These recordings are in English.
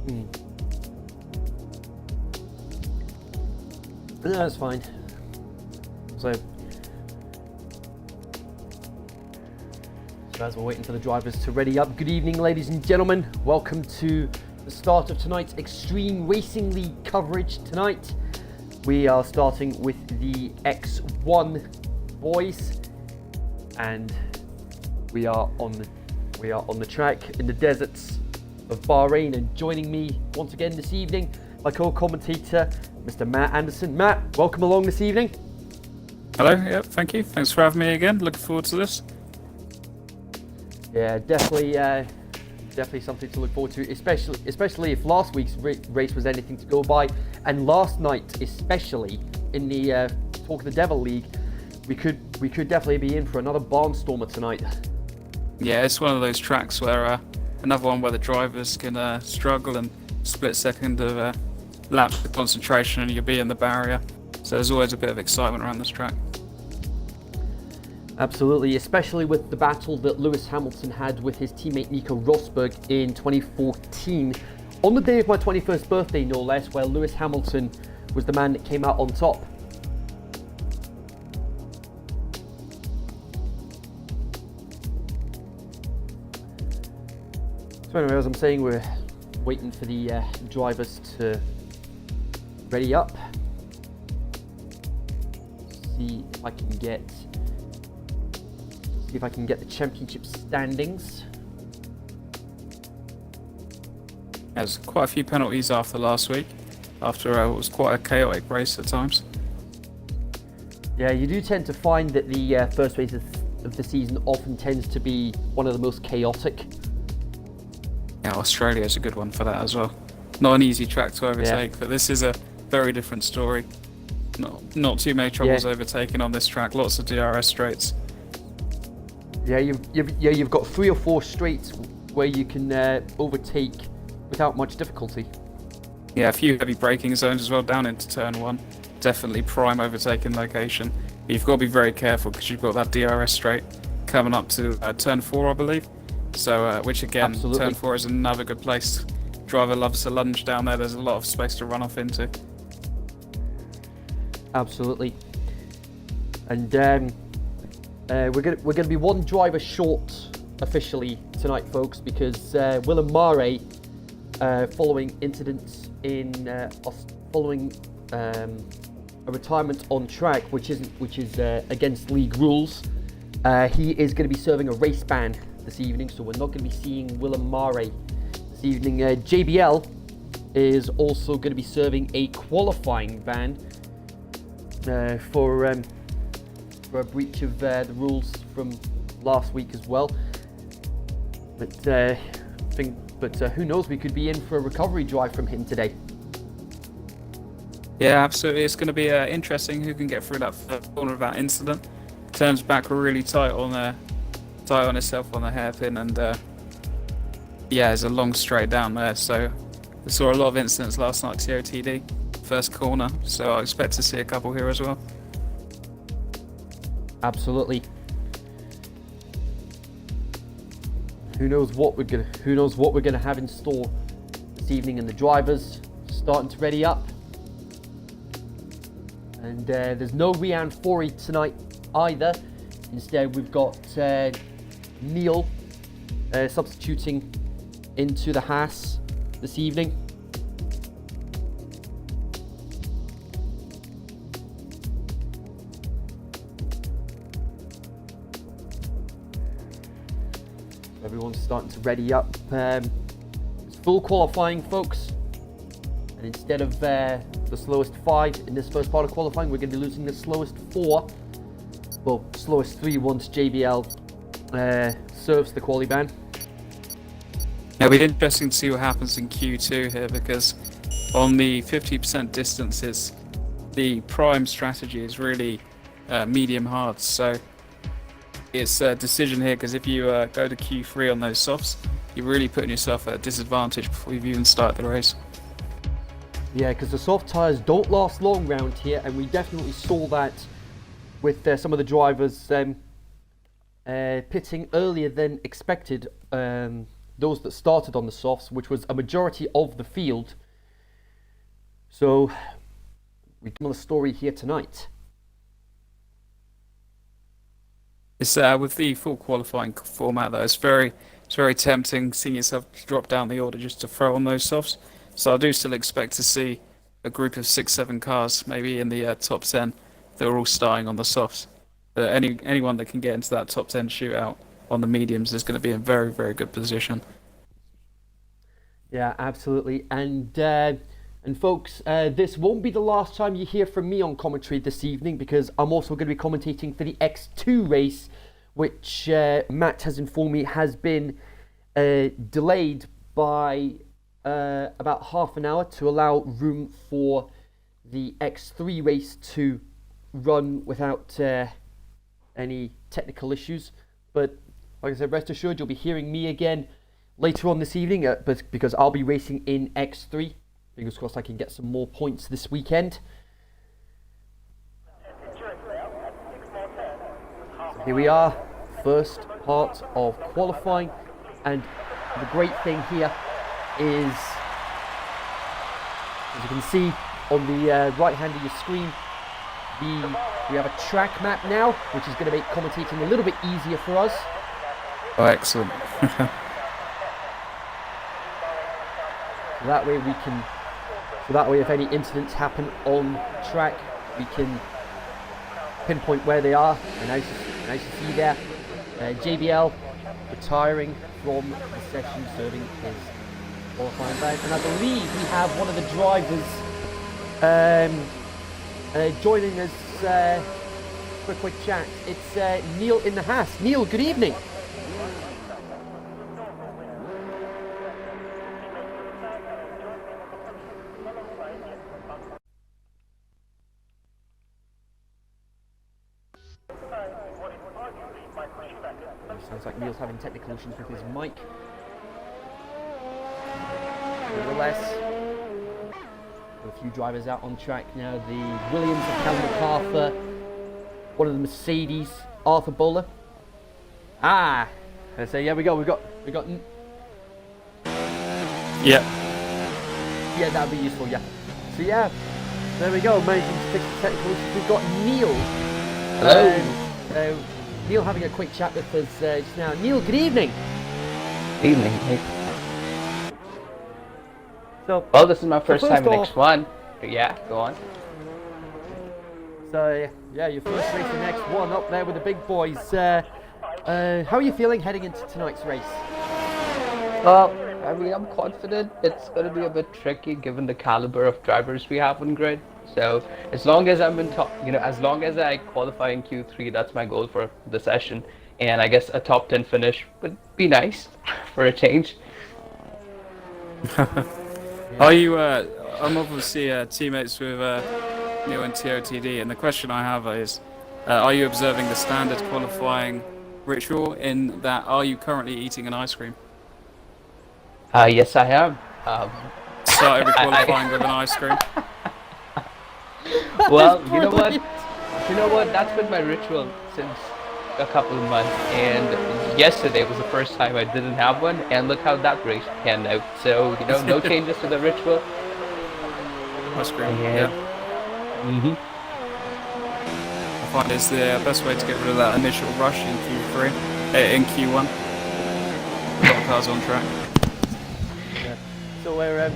No, that's fine. So as we're waiting for the drivers to ready up, good evening, ladies and gentlemen. Welcome to the start of tonight's Extreme Racing League coverage tonight. We are starting with the X1 boys, and we are on the track in the deserts of Bahrain, and joining me once again this evening, my co-commentator, Mr. Matt Anderson. Matt, welcome along this evening. Hello, yeah, thank you. Thanks for having me again. Looking forward to this. Yeah, definitely something to look forward to, especially if last week's race was anything to go by, and last night, especially in the Talk of the Devil League, we could definitely be in for another barnstormer tonight. Yeah, it's one of those tracks where another one where the drivers can struggle and split second of lapse of concentration, and you'll be in the barrier. So there's always a bit of excitement around this track. Absolutely, especially with the battle that Lewis Hamilton had with his teammate Nico Rosberg in 2014, on the day of my 21st birthday, no less, where Lewis Hamilton was the man that came out on top. So anyway, as I'm saying, we're waiting for the drivers to ready up. See if I can get the championship standings. There's quite a few penalties after last week, after it was quite a chaotic race at times. Yeah, you do tend to find that the first race of the season often tends to be one of the most chaotic. Yeah, Australia's a good one for that as well. Not an easy track to overtake, but this is a very different story. Not too many troubles overtaking on this track. Lots of DRS straights. Yeah, you've got 3 or 4 straights where you can overtake without much difficulty. Yeah, a few heavy braking zones as well down into turn 1. Definitely prime overtaking location. But you've got to be very careful because you've got that DRS straight coming up to turn 4, I believe. So, which again, Absolutely. turn 4 is another good place. Driver loves to lunge down there. There's a lot of space to run off into. Absolutely. And we're gonna be one driver short officially tonight, folks, because Willem Mare, following incidents in following a retirement on track, which is against league rules, he is going to be serving a race ban this evening. So we're not going to be seeing Willem Mare this evening. JBL is also going to be serving a qualifying ban for a breach of the rules from last week as well. But who knows? We could be in for a recovery drive from him today. Yeah, absolutely. It's going to be interesting who can get through that first corner of that incident. Turns back really tight on himself on the hairpin, and yeah, there's a long straight down there. So we saw a lot of incidents last night, TOTD, first corner. So I expect to see a couple here as well. Absolutely. Who knows what we're gonna have in store this evening, and the drivers starting to ready up. And there's no Rian Fori tonight either. Instead, we've got Neil substituting into the Haas this evening. Everyone's starting to ready up. It's full qualifying, folks. And instead of the slowest 5 in this first part of qualifying, we're going to be losing the slowest 4. Well, slowest 3 once JBL serves the quali ban. It'll be interesting to see what happens in Q2 here, because on the 50% distances, the prime strategy is really medium hard. So it's a decision here, because if you go to Q3 on those softs, you're really putting yourself at a disadvantage before you've even started the race. Yeah, because the soft tyres don't last long round here, and we definitely saw that with some of the drivers pitting earlier than expected those that started on the softs, which was a majority of the field. So we come on the story here tonight. It's with the full qualifying format though, it's very tempting seeing yourself drop down the order just to throw on those softs. So I do still expect to see a group of 6-7 cars, maybe in the top 10, that are all starting on the softs. Anyone that can get into that top 10 shootout on the mediums is going to be in very, very good position. Yeah, absolutely. And folks, this won't be the last time you hear from me on commentary this evening, because I'm also going to be commentating for the X2 race, which Matt has informed me has been delayed by about half an hour to allow room for the X3 race to run without any technical issues. But like I said, rest assured you'll be hearing me again later on this evening, but because I'll be racing in X3. Fingers crossed I can get some more points this weekend. So here we are, first part of qualifying, and the great thing here is, as you can see on the right hand of your screen, we have a track map now, which is going to make commentating a little bit easier for us. Oh, excellent. That way we can, so that way if any incidents happen on track, we can pinpoint where they are. And as you see there, JBL retiring from the session, serving his qualifying ban. And I believe we have one of the drivers joining us for a quick chat. It's Neil in the Haas. Neil, good evening. Sounds like Neil's having technical issues with his mic. Nevertheless, a few drivers out on track now. The Williams of Callum MacArthur, one of the Mercedes, Arthur Bowler. I say, yeah, we got. Yeah. Yeah, that'd be useful. Yeah. So yeah, there we go. Managing to fix the technical issues. We've got Neil. Hello. Neil having a quick chat with us just now. Neil, good evening. Evening. Hey. So, Well, this is my first time in off, X1. Yeah, go on. So yeah, your first race in X1 up there with the big boys. How are you feeling heading into tonight's race? Well, I mean, I'm confident. It's going to be a bit tricky given the caliber of drivers we have on grid. So as long as I'm in top, as long as I qualify in Q3, that's my goal for the session. And I guess a top 10 finish would be nice for a change. Are you? I'm obviously teammates with Neil and TOTD, and the question I have is, are you observing the standard qualifying ritual in that? Are you currently eating an ice cream? Yes, I am. Start every qualifying with an ice cream. Well, you know what? That's been my ritual since a couple of months, and yesterday was the first time I didn't have one, and look how that race panned out. So, no changes to the ritual. Ice cream, yeah. I find it's the best way to get rid of that initial rush in Q3, in Q1. A lot of cars on track. Yeah. So we're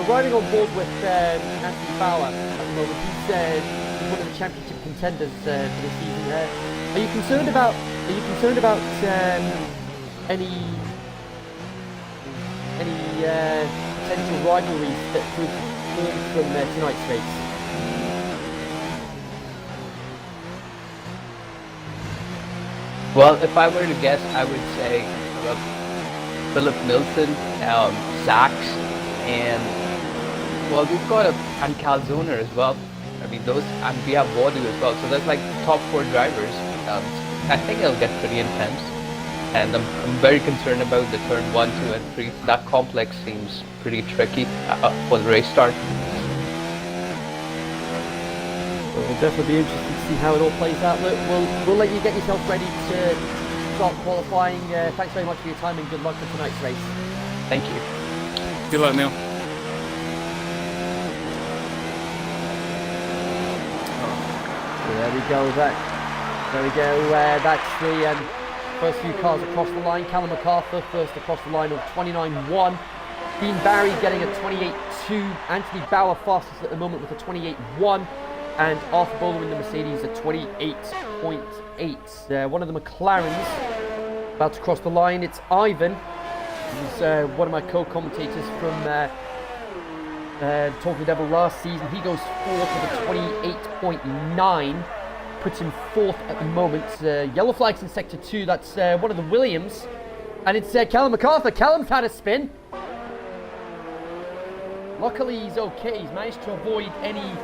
riding on board with Anthony Bauer at the moment. He's one of the championship contenders for this season. Are you concerned about any potential rivalries that could form from tonight's race? Well, if I were to guess, I would say Philip Milton, Sachs, and well, we've got and Calzona as well. I mean, and we have Wadu as well. So that's like top 4 drivers. I think it'll get pretty intense, and I'm very concerned about the turn 1, 2, and 3. That complex seems pretty tricky for the race start. Well, we'll definitely be interested to see how it all plays out. Look, we'll let you get yourself ready to start qualifying. Thanks very much for your time and good luck for tonight's race. Thank you. Good luck, Neil. There we go. There we go. That's the first few cars across the line. Callum MacArthur first across the line of 29.1. Dean Barry getting a 28.2. Anthony Bauer fastest at the moment with a 28.1. And Arthur Bowler in the Mercedes at 28.8. One of the McLarens about to cross the line. It's Ivan. He's one of my co-commentators from Talking Devil last season. He goes fourth with a 28.9. Puts him fourth at the moment. Yellow flags in sector 2. That's one of the Williams. And it's Callum MacArthur. Callum's had a spin. Luckily he's okay. He's managed to avoid any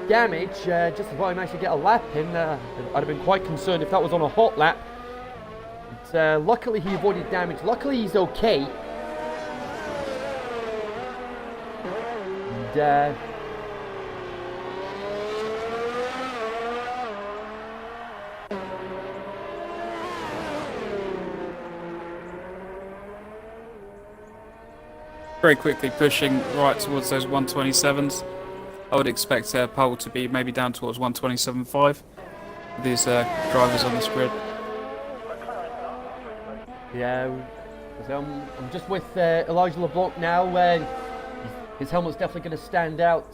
damage just before I managed to get a lap in. I'd have been quite concerned if that was on a hot lap. But, luckily he avoided damage. Luckily he's okay. And, Very quickly pushing right towards those 127s. I would expect pole to be maybe down towards 127.5 with these drivers on this grid. yeah, so I'm just with Elijah LeBlanc now. His helmet's definitely going to stand out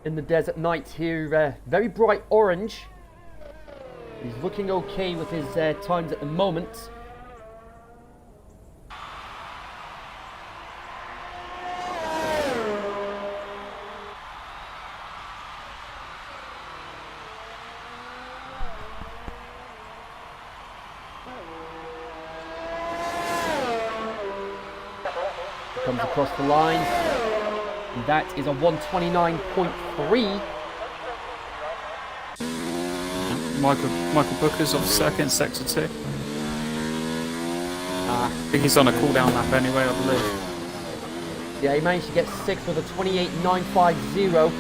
in the desert night here. Very bright orange. He's looking okay with his times at the moment. Comes across the line. And that is a 129.3. Michael Booker's off second, sector 2. I think he's on a cool-down lap anyway, I believe. Yeah, he managed to get sixth with a 28.950.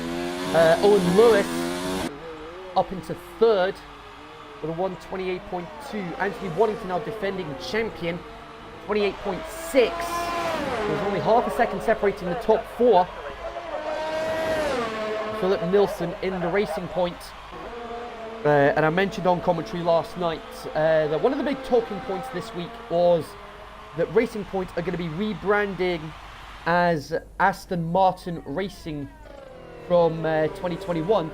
Owen Lewis up into third with a 128.2. Anthony Waddington, our defending champion, 28.6. There's only half a second separating the top four. Philip Nilsson in the Racing Point. And I mentioned on commentary last night that one of the big talking points this week was that Racing Point are going to be rebranding as Aston Martin Racing from 2021.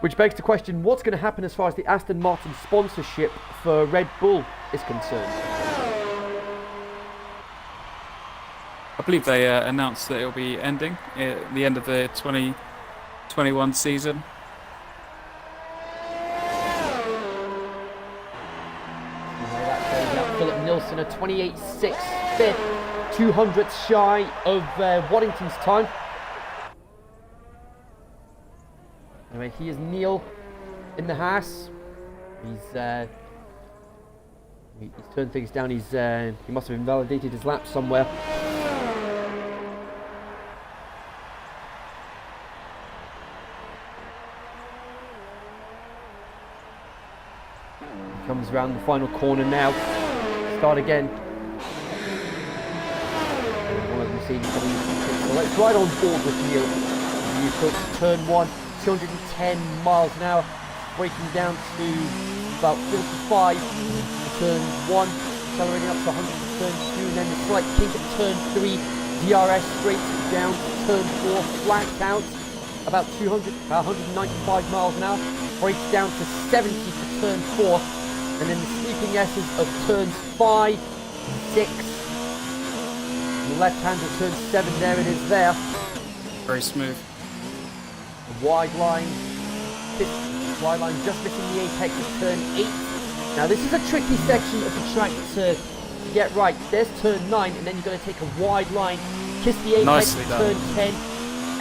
Which begs the question, what's going to happen as far as the Aston Martin sponsorship for Red Bull is concerned? I believe they announced that it'll be ending at the end of the 2021 season. Philip Nilsson, a 28.6 fifth, 200th shy of Waddington's time. Anyway, he is Neil in the Haas. He's turned things down. He must have invalidated his lap somewhere. Comes around the final corner now. Start again. One of the Mercedes coming in. So let's ride on board with Neil. You approach turn 1, 210 miles an hour, braking down to about 45. Turn 1, accelerating up to 100 to turn 2, and then the slight kink at turn 3. DRS straight down to turn 4, flat out, about 195 miles an hour, brakes down to 70 to turn 4. And then the sleeping S's of turns 5, 6, and the left hand of turn 7, there it is there. Very smooth. A wide line just missing the apex of turn 8. Now this is a tricky section of the track to get right. There's turn 9, and then you're going to take a wide line, kiss the apex of turn 10,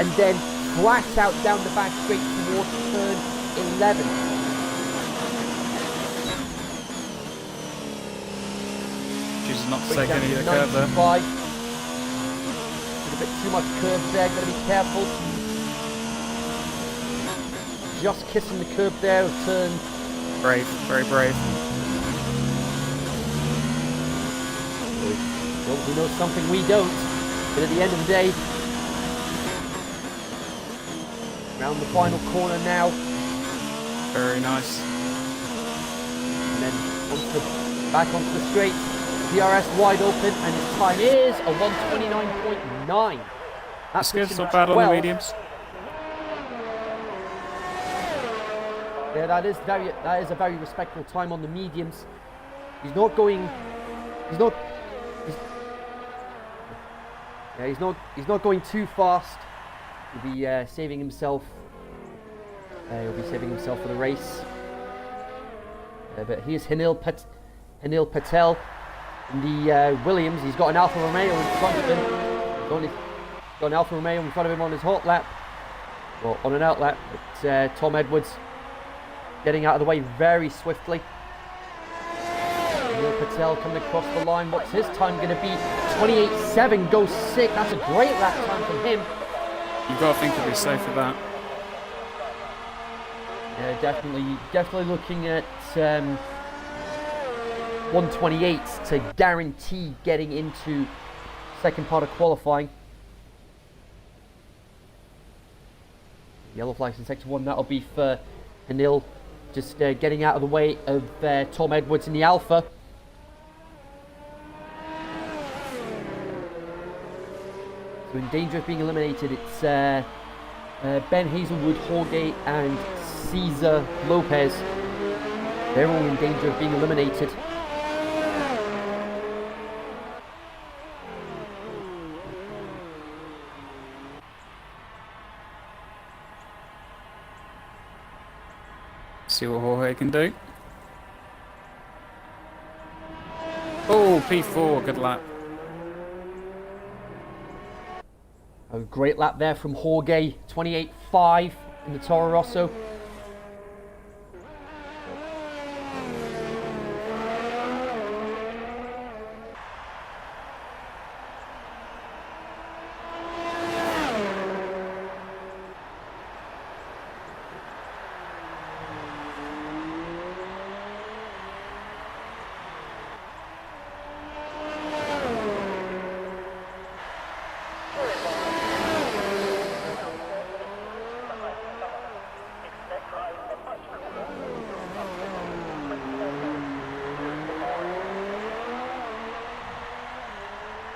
and then flat out down the back straight towards turn 11. Chooses not to take any of the curve there. A bit too much curve there, got to be careful. Just kissing the curb there of turn. Brave, very brave. Well, he knows something we don't. But at the end of the day, around the final corner now. Very nice. And then back onto the straight. DRS wide open, and his time is a 1:29.9. That's good. It's not bad on the mediums. Yeah, that is a very respectful time on the mediums. He's not going too fast. He'll be saving himself. He'll be saving himself for the race. But here's Hanil Patel in the Williams. He's got an Alfa Romeo in front of him. He's got an Alfa Romeo in front of him on his hot lap. Well, on an out lap. But Tom Edwards getting out of the way very swiftly. Hanil Patel coming across the line. What's his time going to be? 28.7 goes 6. That's a great lap time from him. You've got to think he'll be safe with that. Yeah, definitely looking at 128 to guarantee getting into second part of qualifying. Yellow flags in sector 1, that'll be for Hanil, just getting out of the way of Tom Edwards in the Alpha. So in danger of being eliminated, it's Ben Hazelwood, Jorge and Cesar Lopez. They're all in danger of being eliminated. See what Jorge can do. Oh, P4, good lap. A great lap there from Jorge, 28.5 in the Toro Rosso.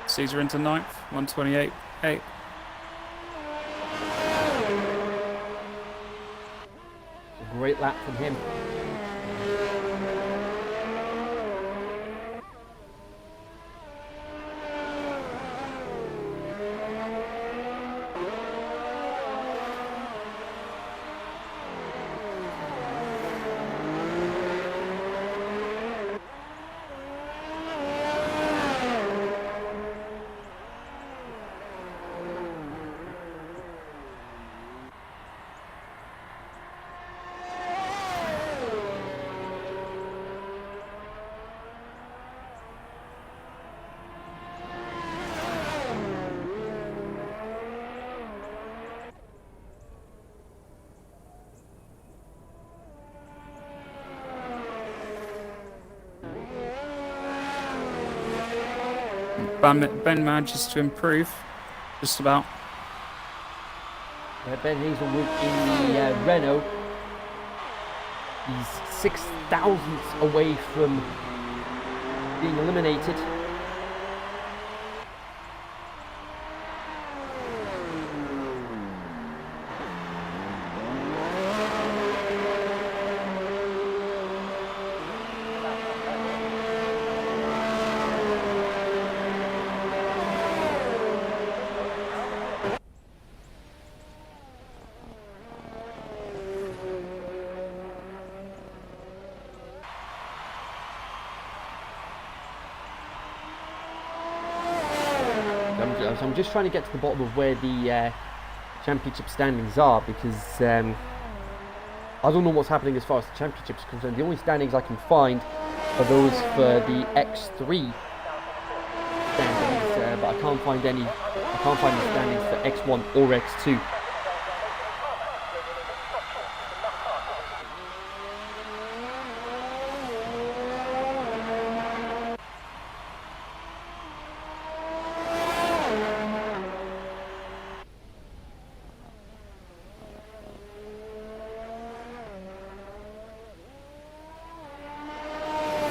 Caesar into 9th, 128.8. A great lap from him. Ben manages to improve, just about. Ben Hazelwood in the Renault. He's 6 thousandths away from being eliminated. So I'm just trying to get to the bottom of where the championship standings are, because I don't know what's happening as far as the championship is concerned. The only standings I can find are those for the X3 standings, but I can't find any. I can't find the standings for X1 or X2.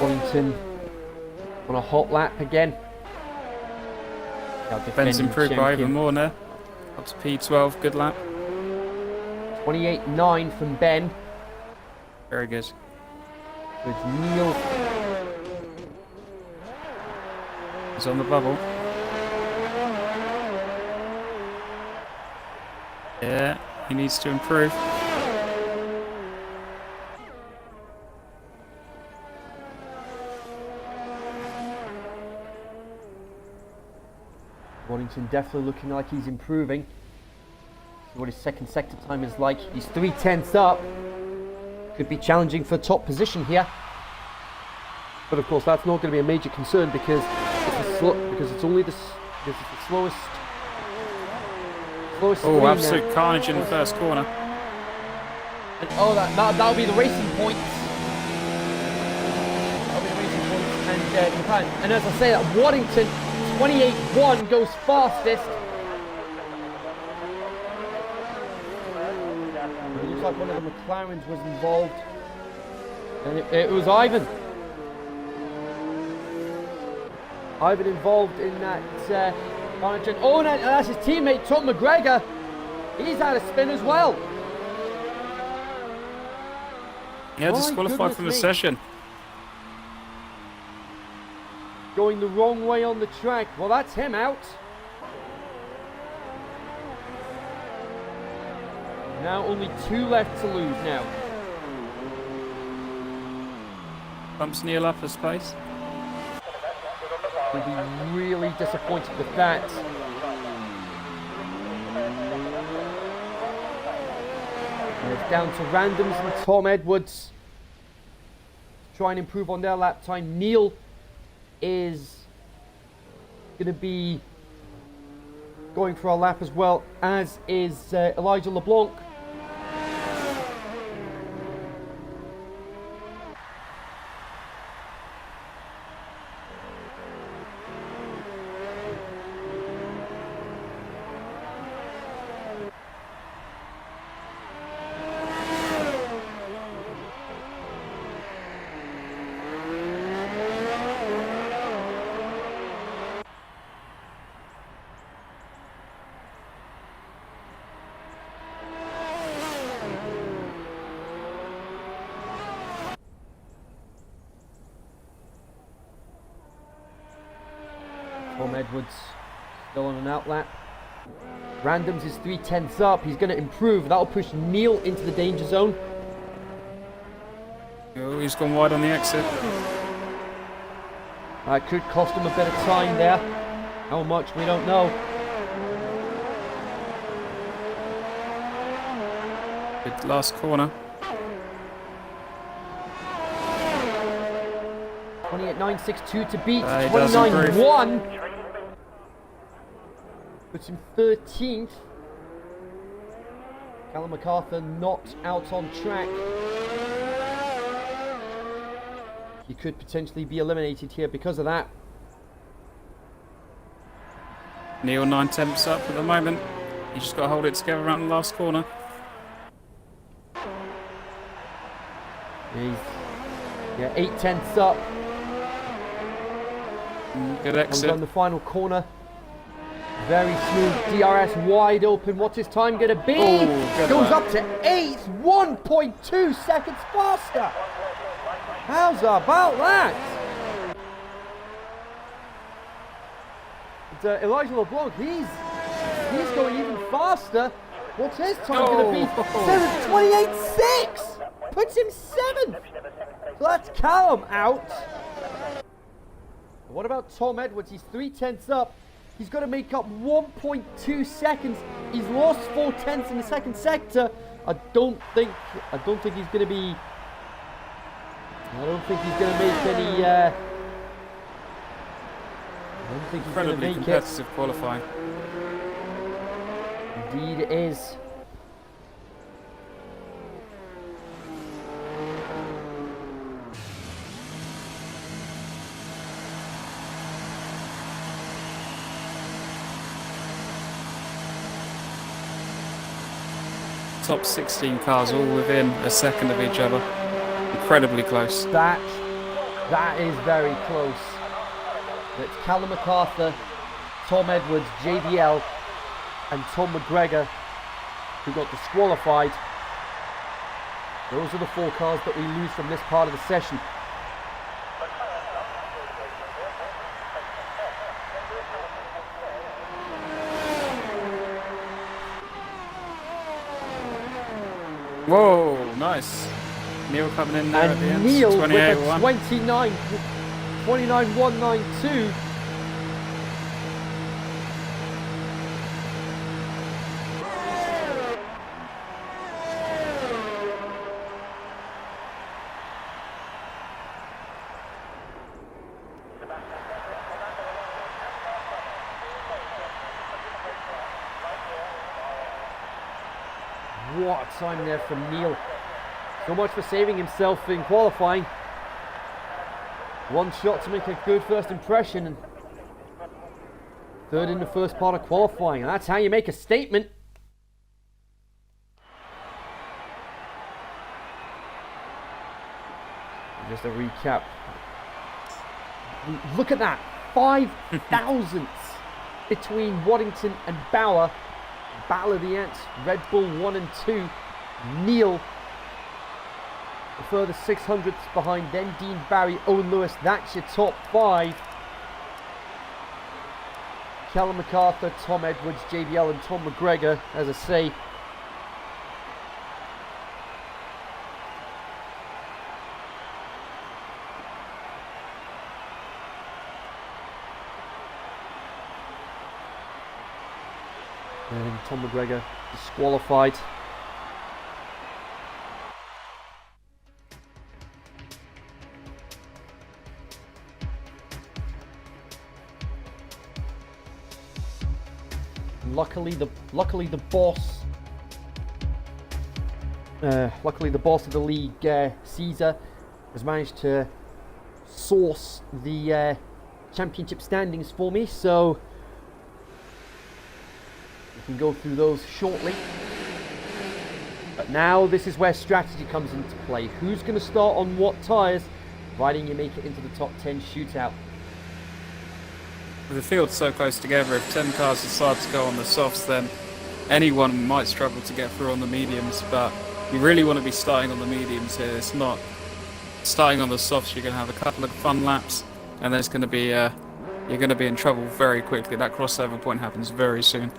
Wellington on a hot lap again. Ben's improved by even more now. Up to P12, good lap. 28.9 from Ben. Very good. So it's Neil. He's on the bubble. Yeah, he needs to improve. Wellington definitely looking like he's improving. See what his second sector time is like. He's 3/10 up. Could be challenging for top position here. But of course that's not going to be a major concern because it's only this is the slowest Oh, three absolute now. carnage in the first corner. And that'll be the racing points. That'll be the racing points. And as I say that, Waddington 28.1 goes fastest. It looks like one of the McLarens was involved. And it was Ivan. Ivan involved in that carnage. Oh, and that's his teammate Tom McGregor. He's out of spin as well. Yeah, My disqualified goodness from the me. session. Going the wrong way on the track. Well, that's him out. Now only 2 left to lose now. Bumps Neil up his pace. We'll be really disappointed with that. And it's down to Randoms and Tom Edwards to try and improve on their lap time. Neil is going to be going for a lap as well, as is Elijah LeBlanc. Tom Edwards still on an outlap. Randoms is 3/10 up. He's going to improve. That'll push Neil into the danger zone. Oh, he's gone wide on the exit. That could cost him a bit of time there. How much, we don't know. Good last corner. 28.962 to beat. He does improve. 29.1. Puts him 13th. Callum MacArthur not out on track. He could potentially be eliminated here because of that. Neil 9/10 up at the moment. He's just got to hold it together around the last corner. He's 8/10 up. Good Comes exit. on the final corner. Very smooth. DRS wide open. What's his time going to be? Oh, good Goes lap. up to 8. 1.2 seconds faster. How's about that? And, Elijah LeBlanc, he's going even faster. What's his time going to be? 28.6. Puts him 7th. So that's Callum out. What about Tom Edwards? He's 3/10 up. He's got to make up 1.2 seconds. He's lost 4/10 in the second sector. I don't think he's going to be. I don't think he's going to make any. I don't think he's going to Incredibly make it. competitive qualifying. Indeed, it is. Top 16 cars all within a second of each other. Incredibly close. That That is very close. It's Callum MacArthur, Tom Edwards, JBL, and Tom McGregor who got disqualified. Those are the 4 cars that we lose from this part of the session. Whoa, nice. Neil coming in there at the And end. Neil with a 28-1. 29.192. What a time there from Neil. So much for saving himself in qualifying. One shot to make a good first impression, and third in the first part of qualifying. And that's how you make a statement. Just a recap. Look at that. 5 thousandths between Waddington and Bauer. Battle of the Ants, Red Bull 1 and 2. Neil a further 600ths behind, then Dean Barry, Owen Lewis. That's your top 5. Callum MacArthur, Tom Edwards, JBL and Tom McGregor, as I say. And Tom McGregor disqualified. Luckily the boss of the league, Caesar, has managed to source the championship standings for me, so we can go through those shortly. But now this is where strategy comes into play. Who's going to start on what tyres, providing you make it into the top 10 shootout. With the field so close together, if 10 cars decide to go on the softs, then anyone might struggle to get through on the mediums, but you really want to be starting on the mediums here. It's not starting on the softs. You're going to have a couple of fun laps, and there's going to be you're going to be in trouble very quickly. That crossover point happens very soon.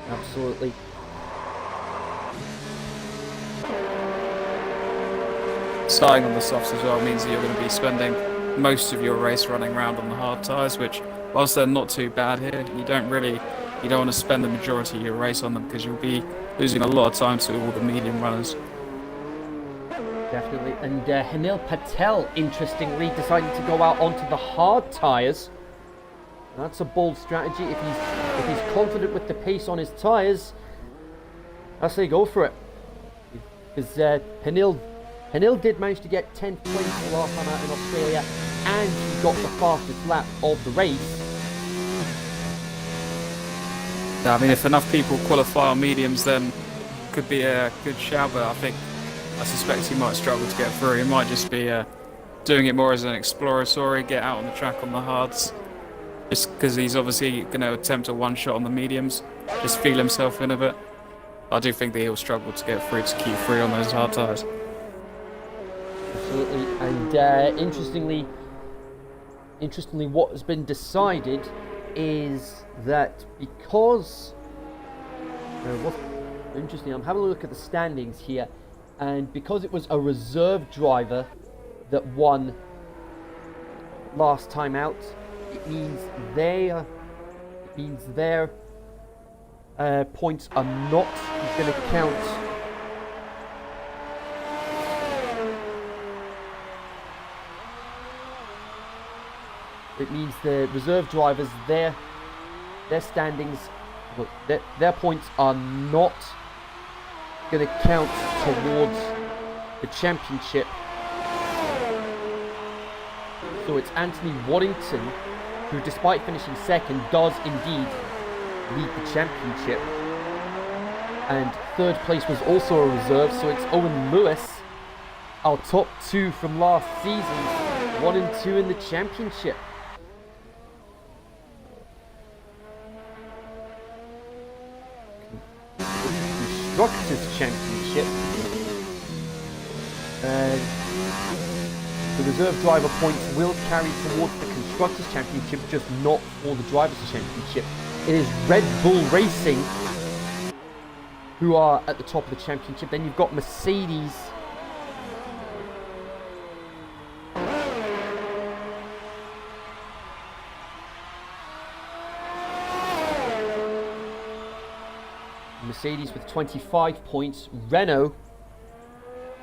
Absolutely. Starting on the softs as well means that you're going to be spending most of your race running around on the hard tyres, which, whilst they're not too bad here, you don't want to spend the majority of your race on them, because you'll be losing a lot of time to all the medium runners. Definitely. And Hanil Patel, interestingly, decided to go out onto the hard tyres. That's a bold strategy. If he's confident with the pace on his tyres, I say go for it. Because Hanil did manage to get 10th place the last time out in Australia, and he got the fastest lap of the race. Yeah, I mean, if enough people qualify on mediums, then could be a good shout, but I suspect he might struggle to get through. He might just be doing it more as an exploratory, get out on the track on the hards, just because he's obviously going to attempt a one-shot on the mediums, just feel himself in a bit. I do think that he'll struggle to get through to Q3 on those hard tyres. Absolutely. And interestingly, what has been decided is that because what's interesting, I'm having a look at the standings here, and because it was a reserve driver that won last time out, it means their points are not going to count. It means the reserve drivers, their standings, their points are not going to count towards the championship. So it's Anthony Waddington, who, despite finishing second, does indeed lead the championship. And third place was also a reserve, so it's Owen Lewis our top two from last season, 1 and 2 in the championship. Constructors Championship. The reserve driver points will carry towards the Constructors Championship, just not for the Drivers Championship. It is Red Bull Racing who are at the top of the championship. Then you've got Mercedes. Mercedes with 25 points. Renault,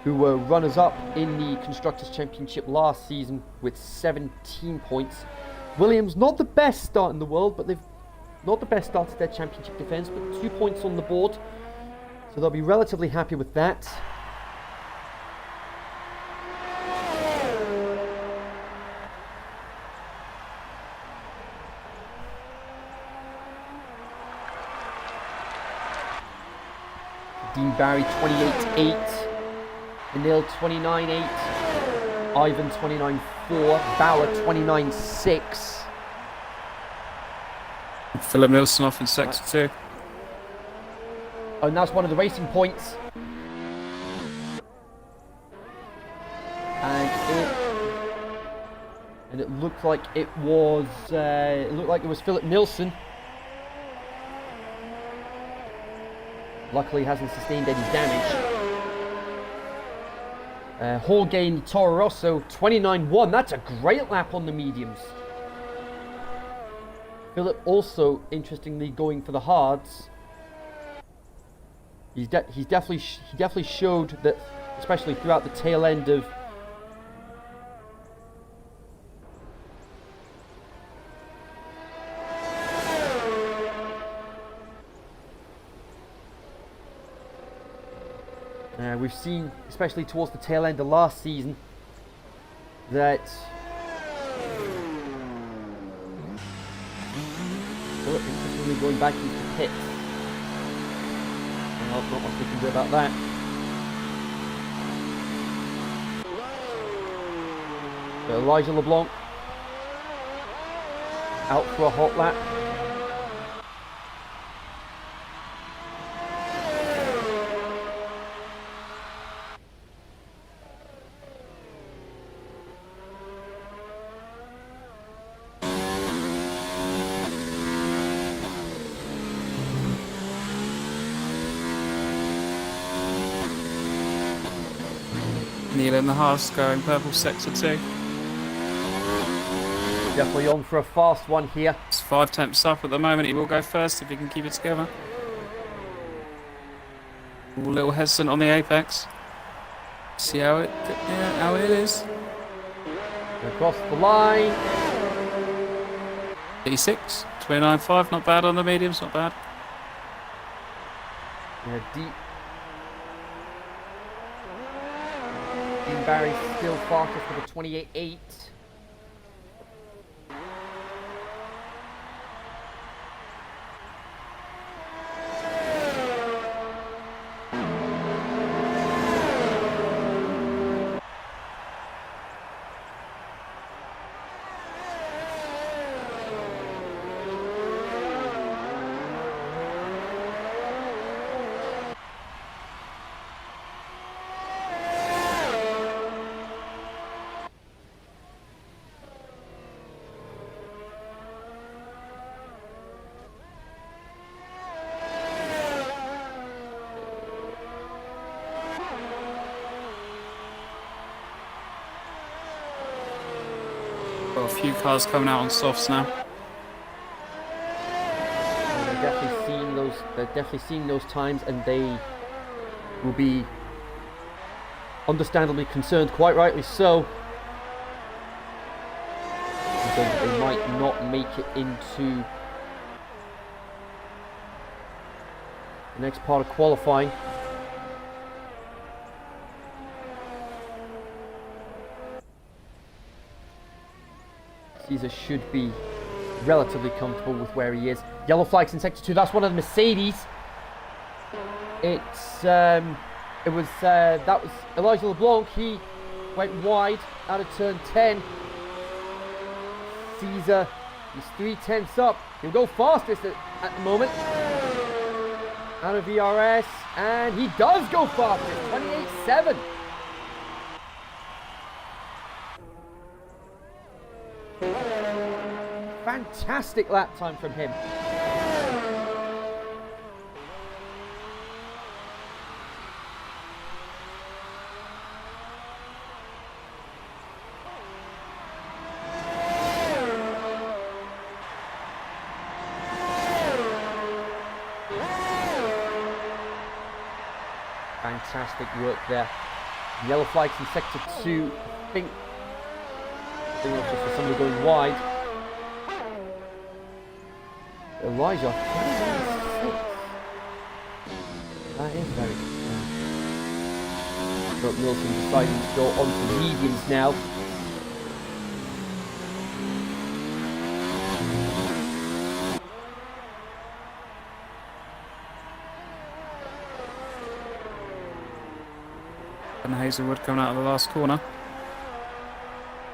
who were runners-up in the Constructors' Championship last season with 17 points. Williams, not the best start in the world, but they've not the best start to their championship defense, but 2 points on the board. So they'll be relatively happy with that. Dean Barry 28-8, Anil 29-8, Ivan 29-4, Bauer 29-6. Philip Nilsson off in sector 2. Oh, and that's one of the racing points. And it looked like it was Philip Nilsson. Luckily, he hasn't sustained any damage. Jorge Toro Rosso 29-1. That's a great lap on the mediums. Philip also, interestingly, going for the hards. He definitely showed that, especially throughout the tail end of we've seen, especially towards the tail end of last season, that Philip interestingly going back into the pit. Well, not much we can do about that. So Elijah LeBlanc out for a hot lap. Neil in the Haas going purple sector 2. Definitely on for a fast one here. It's 5 temps up at the moment. He will go first if he can keep it together. A little hesitant on the apex. See how it is. Across the line. 86, 29.5, not bad on the mediums, not bad. Yeah, Dean Barry still fastest with a 28.8. Got a few cars coming out on softs now. They're definitely seeing those times, and they will be understandably concerned, quite rightly so. They might not make it into the next part of qualifying. Caesar should be relatively comfortable with where he is. Yellow flags in sector 2. That's one of the Mercedes. That was Elijah LeBlanc. He went wide out of turn 10. Caesar, he's 3/10 up. He'll go fastest at the moment. Out of VRS, and he does go fastest, 28.7. Fantastic lap time from him. Fantastic work there. Yellow flags in sector 2. I think it was just for somebody going wide. Elijah. That is very good. But Wilson deciding to go on to mediums now. And Hazelwood coming out of the last corner.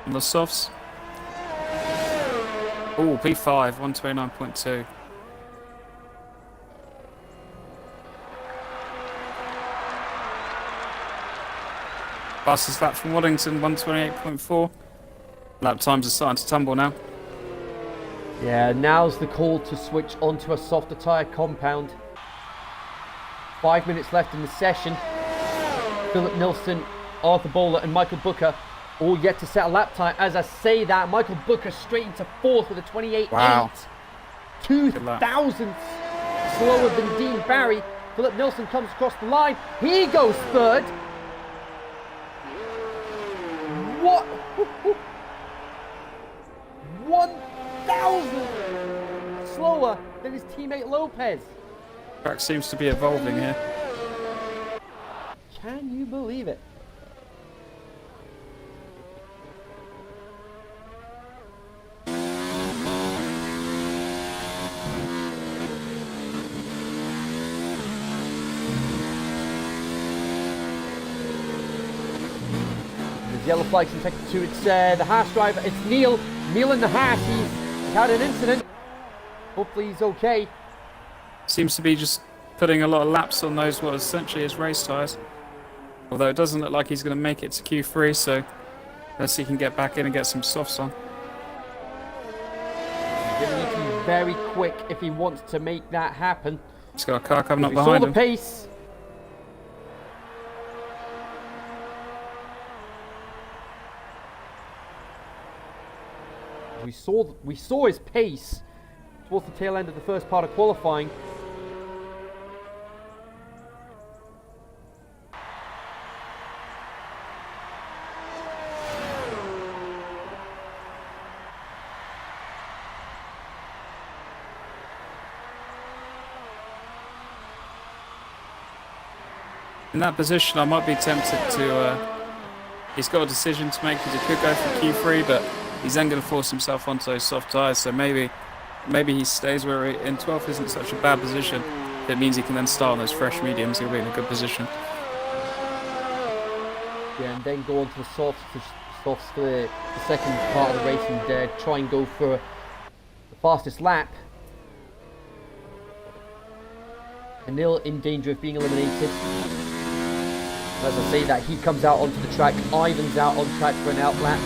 On the softs. Oh, P5, 129.2. Fastest lap from Waddington, 128.4. Lap times are starting to tumble now. Yeah, now's the call to switch onto a softer tyre compound. 5 minutes left in the session. Philip Nilsson, Arthur Bowler and Michael Booker all yet to set a lap time. As I say that, Michael Booker straight into 4th with a 28.8. Wow. 2 thousandths slower than Dean Barry. Philip Nilsson comes across the line. He goes 3rd. What? 1,000 slower than his teammate Lopez. Track seems to be evolving here. Can you believe it? There's yellow flags in sector 2. It's the Haas driver. It's Neil. Neil in the Haas. He's had an incident. Hopefully he's okay. Seems to be just putting a lot of laps on those what essentially is race tyres. Although it doesn't look like he's going to make it to Q3, so let's see if he can get back in and get some softs on. He's going to need to be very quick if he wants to make that happen. He's got a car coming up We behind saw him. the pace. We saw his pace towards the tail end of the first part of qualifying. In that position, I might be tempted to... he's got a decision to make because he could go for Q3, but he's then going to force himself onto those soft tyres, so maybe he stays where he, in 12th isn't such a bad position. That means he can then start on those fresh mediums, he'll be in a good position. Yeah, and then go on to the softs for the second part of the race and try and go for the fastest lap. Anil in danger of being eliminated. As I say that, he comes out onto the track. Ivan's out on track for an out lap.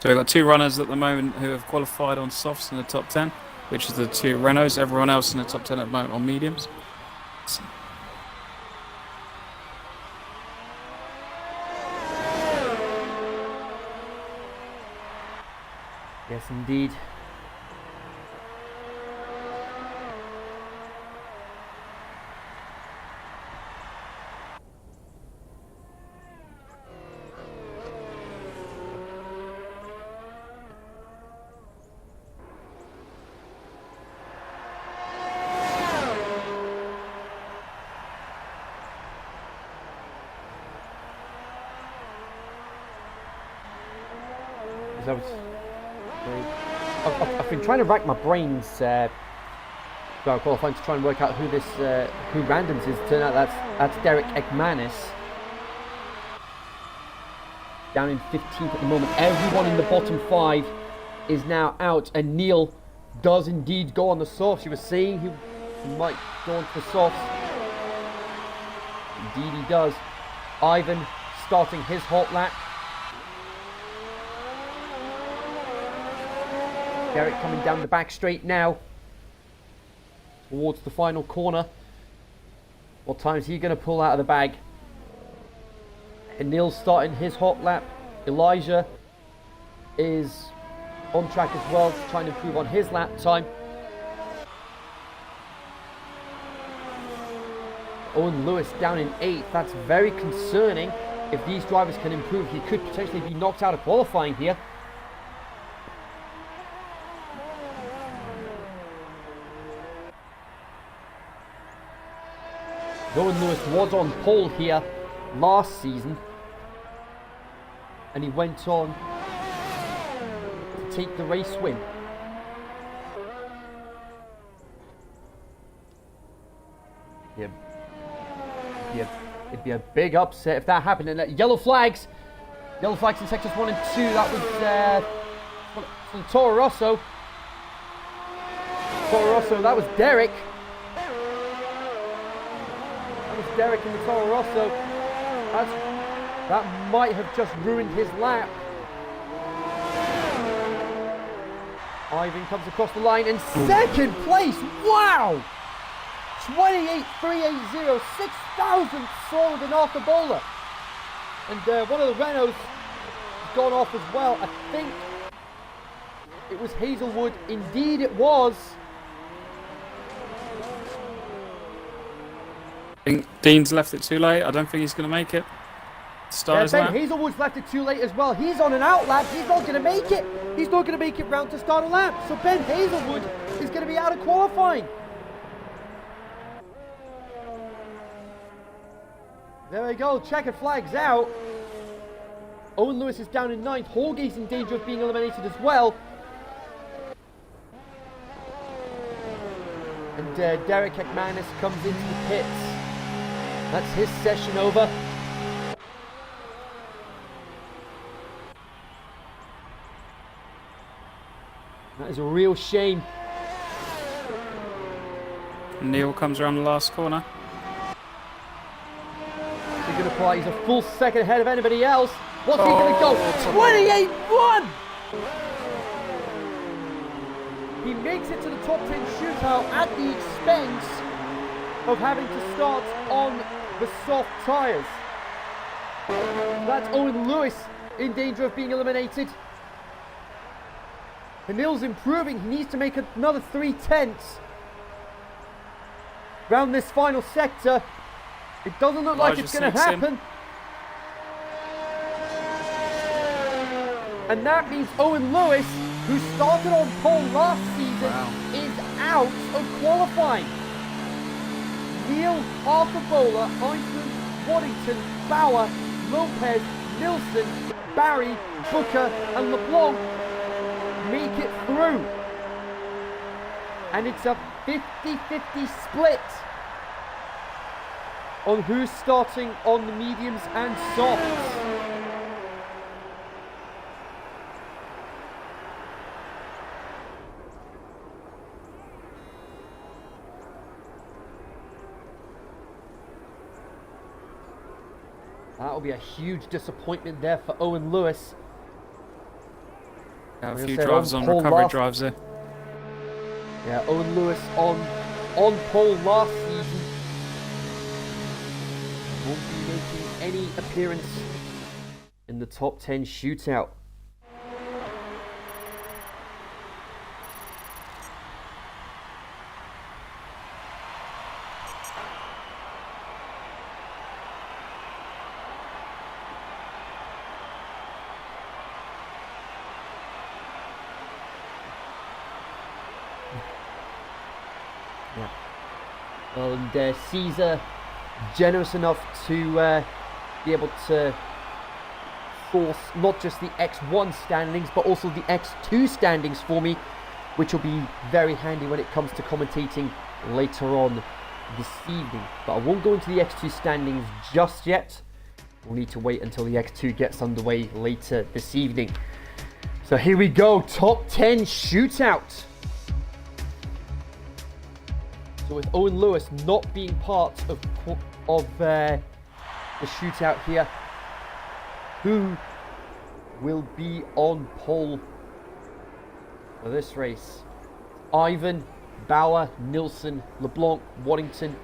So we've got 2 runners at the moment who have qualified on softs in the top 10, which is the 2 Renaults. Everyone else in the top 10 at the moment on mediums. Yes, indeed. I've been trying to rack my brains start qualifying to try and work out who this who randoms is. Turn out that's Derek Ekmanis. Down in 15th at the moment. Everyone in the bottom 5 is now out, and Neil does indeed go on the softs. He was saying he might go on to the softs. Indeed he does. Ivan starting his hot lap. Derek coming down the back straight now towards the final corner. What time is he going to pull out of the bag? And Neil's starting his hot lap. Elijah is on track as well, trying to improve on his lap time. Owen Lewis down in 8th. That's very concerning. If these drivers can improve, he could potentially be knocked out of qualifying here. Owen Lewis was on pole here last season, and he went on to take the race win. It'd be a big upset if that happened. And yellow flags in sectors 1 and 2. That was from Toro Rosso. That was Derek. Derek in the Toro Rosso. That might have just ruined his lap. Ivan comes across the line in second place. Wow! 28.380, 6,000 slower than Arthur Bowler. And one of the Renaults has gone off as well. I think it was Hazelwood. Indeed it was. I think Dean's left it too late. I don't think he's going to make it. Ben Hazelwood's left it too late as well. He's on an out lap. He's not going to make it. He's not going to make it round to start a lap. So Ben Hazelwood is going to be out of qualifying. There we go. Checkered flags out. Owen Lewis is down in 9th. Holgay's in danger of being eliminated as well. And Derek Ekmanis comes into the pits. That's his session over. That is a real shame. Neil comes around the last corner. He's going to pull out. He's a full second ahead of anybody else. What's he going to go? 28.1! He makes it to the top 10 shootout at the expense of having to start on the soft tyres. That's Owen Lewis in danger of being eliminated. Hanil's improving. He needs to make another 3/10 round this final sector. It doesn't look like it's going to happen. And that means Owen Lewis, who started on pole last season, is out of qualifying. Neil, Arthur Bowler, Heinzman, Waddington, Bauer, Lopez, Nilsson, Barry, Booker and LeBlanc make it through. And it's a 50-50 split on who's starting on the mediums and softs. That'll be a huge disappointment there for Owen Lewis. A few drivers on recovery drives there. Yeah, Owen Lewis on pole last season. Won't be making any appearance in the top 10 shootout. And Caesar generous enough to be able to force not just the X1 standings but also the X2 standings for me, which will be very handy when it comes to commentating later on this evening. But I won't go into the X2 standings just yet. We'll need to wait until the X2 gets underway later this evening. So here we go, top 10 shootout. So with Owen Lewis not being part of the shootout here, who will be on pole for this race? Ivan, Bauer, Nilsson, LeBlanc, Waddington,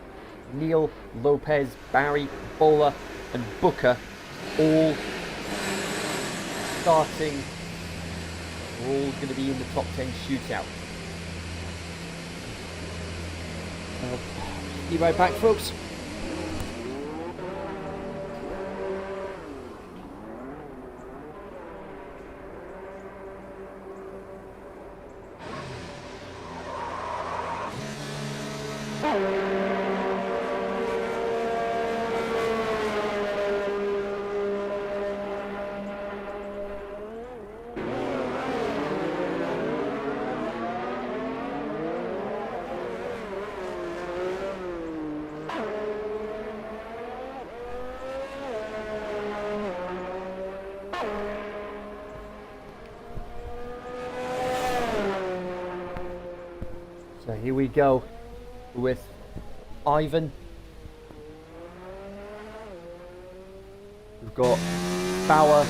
Neil, Lopez, Barry, Bowler and Booker all starting. We're all going to be in the top 10 shootout. Be right back, folks. So here we go with Ivan. We've got Bauer,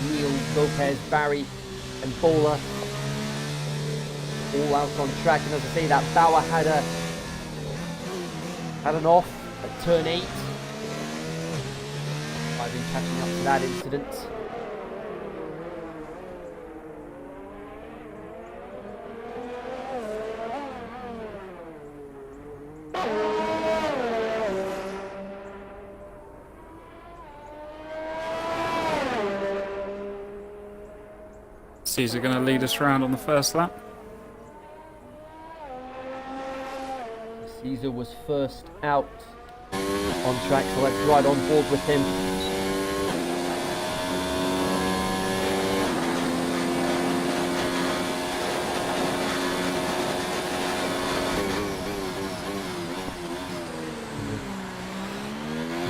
Neil, Lopez, Barry and Bowler all out on track. And as I say, that Bauer had an off at turn 8. I've been catching up to that incident. Caesar going to lead us around on the first lap. Caesar was first out on track, so let's ride on board with him.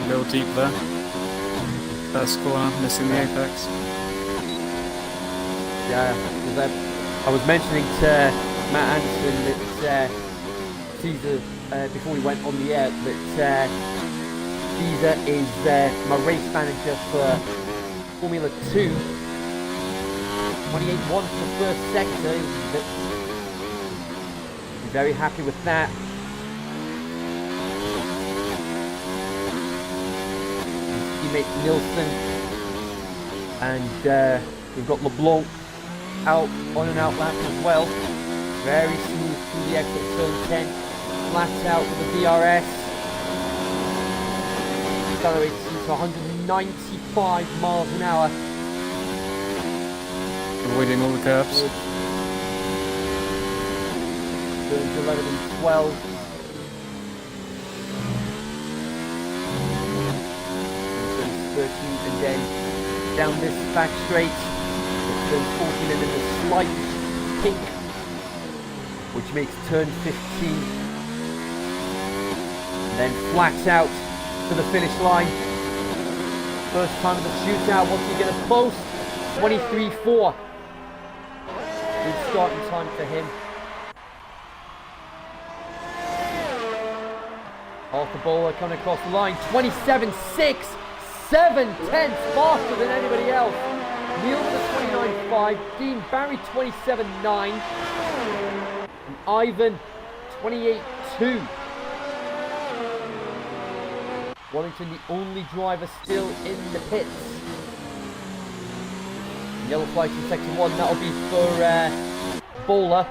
A little deep there. First corner, missing the apex. Yeah, because I was mentioning to Matt Anderson that Caesar, before we went on the air, that Caesar is my race manager for Formula 2. 28-1 for the first sector. Be very happy with that. His teammate Nilsson, and we've got LeBlanc out on an out lap as well. Very smooth through the exit turn 10. Flat out with the DRS. Accelerates to 195 miles an hour. Avoiding all the curves. Turns 11 and 12. Turns 13 and then down this back straight. Turn 14 and then a slight kink, which makes turn 15. And then flat out to the finish line. First time of the shootout. What's he going to post? 23.4. Good starting time for him. Arthur Bowler coming across the line. 27.6. 7/10 faster than anybody else. Neil with a 29.5, Dean Barry 27.9, and Ivan 28.2. Wellington the only driver still in the pits. Yellow flags in section 1, that'll be for Bowler.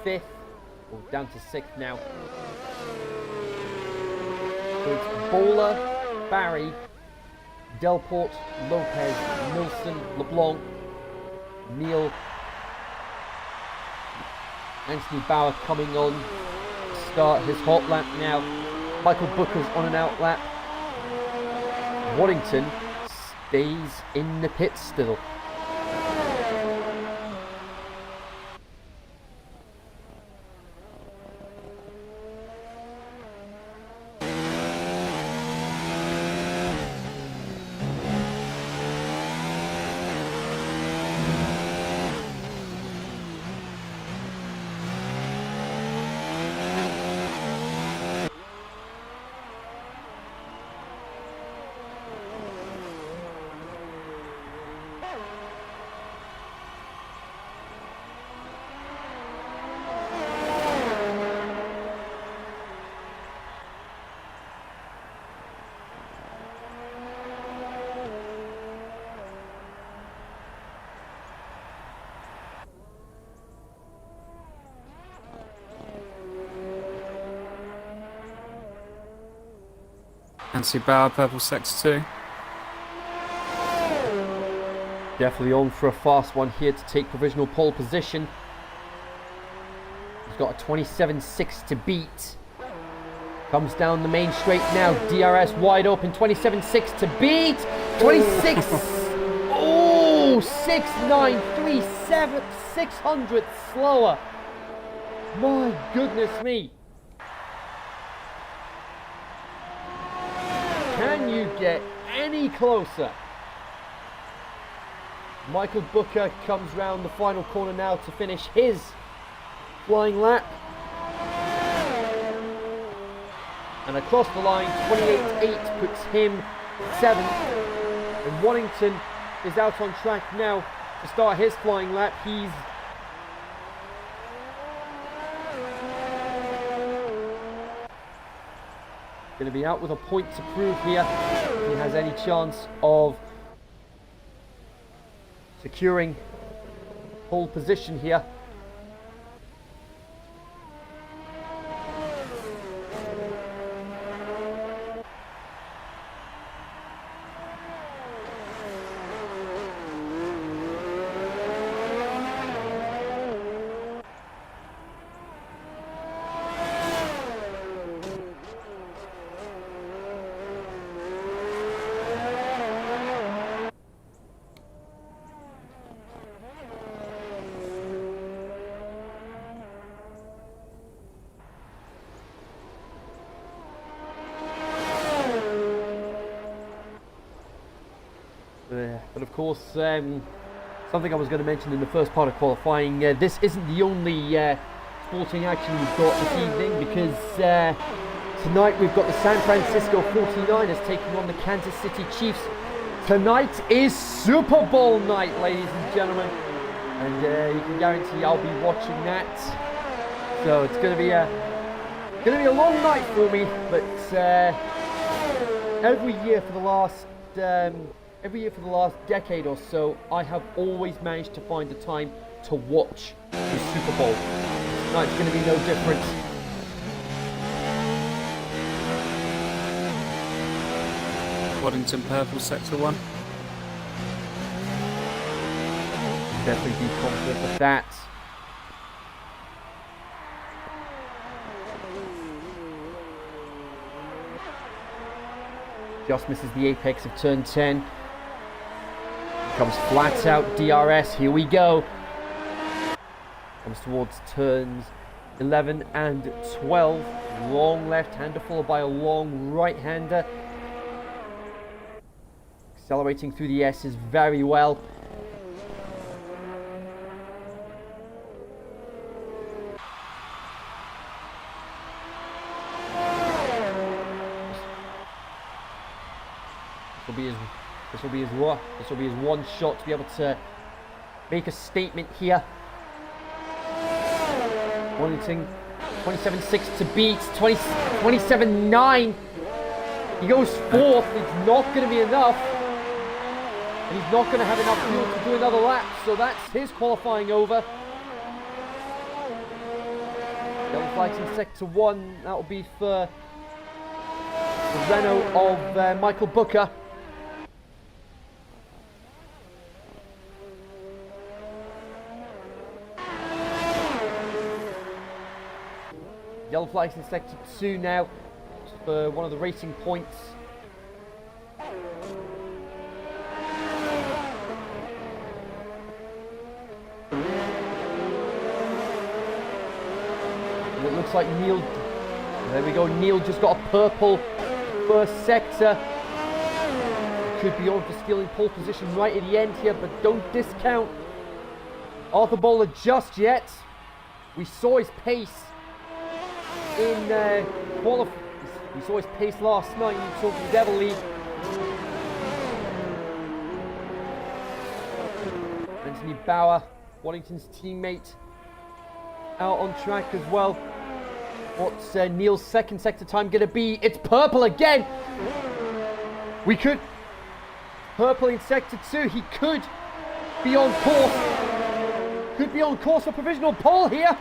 5th, or down to 6th now. So it's Bowler, Barry, Delport, Lopez, Nilsson, LeBlanc, Neil, Anthony Bauer coming on to start his hot lap now. Michael Booker's on an out lap. Waddington stays in the pit still. Anthony Bauer, purple sector 2. Definitely on for a fast one here to take provisional pole position. He's got a 27.6 to beat. Comes down the main straight now. DRS wide open. 27.6 to beat. 26. Oh, 6.937. 600 slower. My goodness me. Can you get any closer? Michael Booker comes round the final corner now to finish his flying lap. And across the line, 28.8 puts him 7th. And Waddington is out on track now to start his flying lap. He's going to be out with a point to prove here if he has any chance of securing pole position here. But of course, something I was going to mention in the first part of qualifying, this isn't the only sporting action we've got this evening, because tonight we've got the San Francisco 49ers taking on the Kansas City Chiefs. Tonight is Super Bowl night, ladies and gentlemen, and you can guarantee I'll be watching that. So it's going to be a long night for me, but every year for the last decade or so, I have always managed to find the time to watch the Super Bowl. Tonight's going to be no different. Waddington, purple sector 1. Definitely be confident with that. Just misses the apex of turn 10. Comes flat out DRS. Here we go. Comes towards turns 11 and 12. Long left-hander followed by a long right-hander. Accelerating through the S's very well. This will be his one shot to be able to make a statement here. Wanting 27.6 to beat, 27.9. He goes 4th. It's not going to be enough, and he's not going to have enough fuel to do another lap. So that's his qualifying over. flags in sector 1. That will be for the Renault of Michael Booker. Yellow flags in sector 2 now for one of the racing points. And it looks like Neil, there we go, Neil just got a purple first sector. Could be on for stealing pole position right at the end here, but don't discount Arthur Bowler just yet. We saw his pace in we saw his pace last night in the Tokyo Devil League. Anthony Bauer, Waddington's teammate, out on track as well. What's Neil's second sector time going to be? It's purple again! We could... Purple in sector 2, he could be on course. Could be on course for provisional pole here.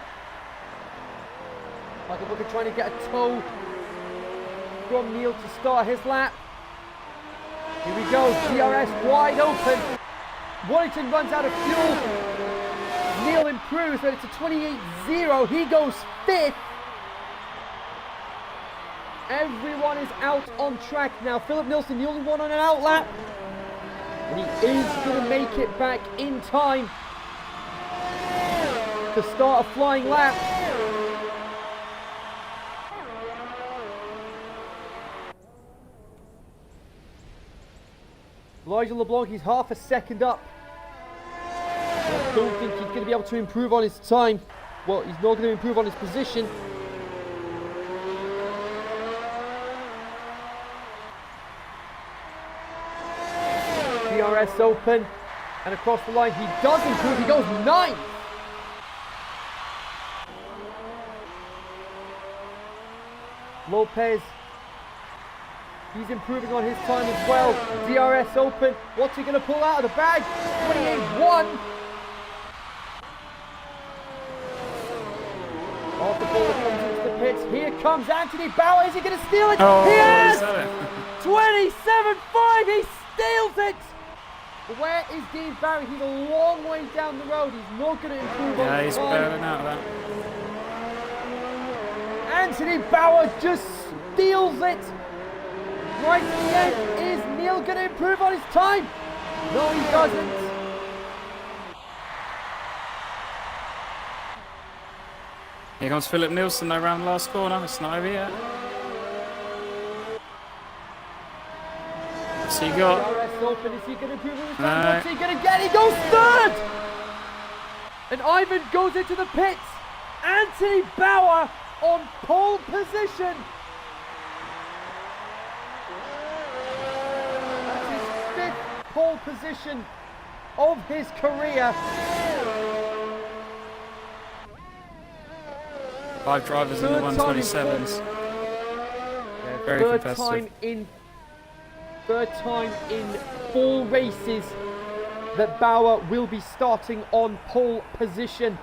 Michael Booker trying to get a toe from Neil to start his lap. Here we go, DRS wide open. Waddington runs out of fuel. Neil improves, but it's a 28-0. He goes 5th. Everyone is out on track now. Philip Nilsson, the only one on an out lap. And he is going to make it back in time to start a flying lap. Elijah LeBlanc, he's half a second up. I don't think he's going to be able to improve on his time. Well, he's not going to improve on his position. DRS open, and across the line he does improve, he goes 9th. Lopez, he's improving on his time as well. DRS open, what's he going to pull out of the bag? 28-1. Off the ball comes into the pits. Here comes Anthony Bauer. Is he going to steal it? Oh, he has! 27-5. He steals it. But where is Dean Barry? He's a long way down the road. He's not going to improve on his time. Yeah, he's bailing out of that. Anthony Bauer just steals it. Right at the end. Is Neil going to improve on his time? No, he doesn't. Here comes Philip Nilsson around the last corner. It's not over yet. What's he got? DRS open. Is he going to improve on his time? What's he going to get? He goes 3rd! And Ivan goes into the pits. Anthony Bauer on pole position. That's his 5th pole position of his career. 5 drivers in the 127s. Very competitive. Third time in 4 races that Bauer will be starting on pole position.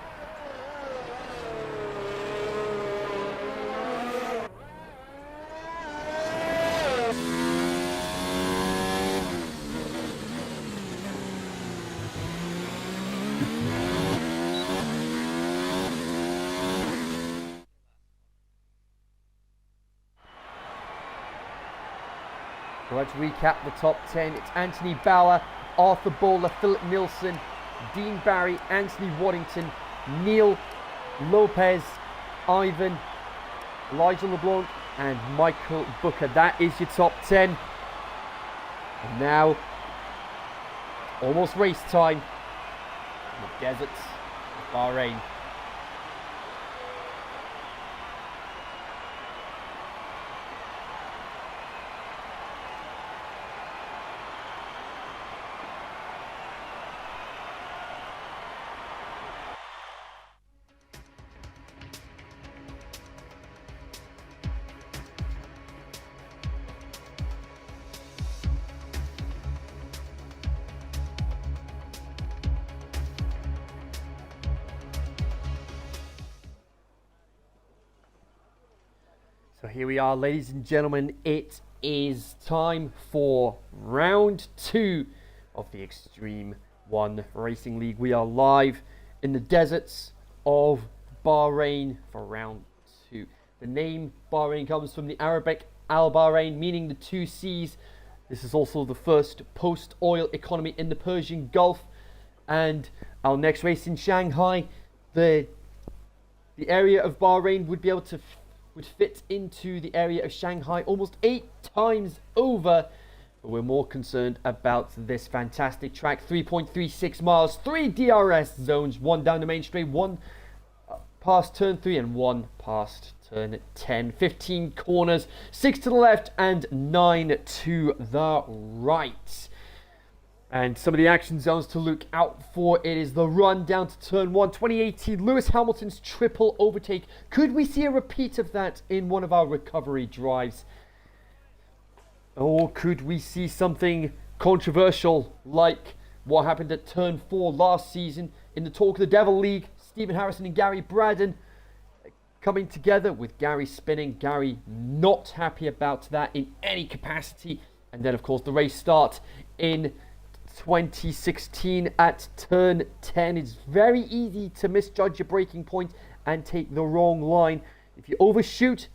Let's recap the top 10. It's Anthony Bauer, Arthur Bowler, Philip Nilsson, Dean Barry, Anthony Waddington, Neil, Lopez, Ivan, Elijah LeBlanc, and Michael Booker. That is your top 10. And now, almost race time in the deserts of Bahrain. So here we are, ladies and gentlemen. It is time for round 2 of the Extreme 1 Racing League. We are live in the deserts of Bahrain for round 2. The name Bahrain comes from the Arabic Al-Bahrain, meaning the two seas. This is also the first post-oil economy in the Persian Gulf. And our next race in Shanghai, the area of Bahrain would be able to would fit into the area of Shanghai almost 8 times over. But we're more concerned about this fantastic track. 3.36 miles, 3 DRS zones, 1 down the main straight, 1 past turn 3 and 1 past turn 10. 15 corners, 6 to the left and 9 to the right. And some of the action zones to look out for. It is the run down to turn 1. 2018 Lewis Hamilton's triple overtake. Could we see a repeat of that in one of our recovery drives? Or could we see something controversial like what happened at turn 4 last season in the Talk of the Devil League? Stephen Harrison and Gary Braden coming together with Gary spinning. Gary not happy about that in any capacity. And then of course the race start in 2016 at turn 10. It's very easy to misjudge your braking point and take the wrong line. If you overshoot,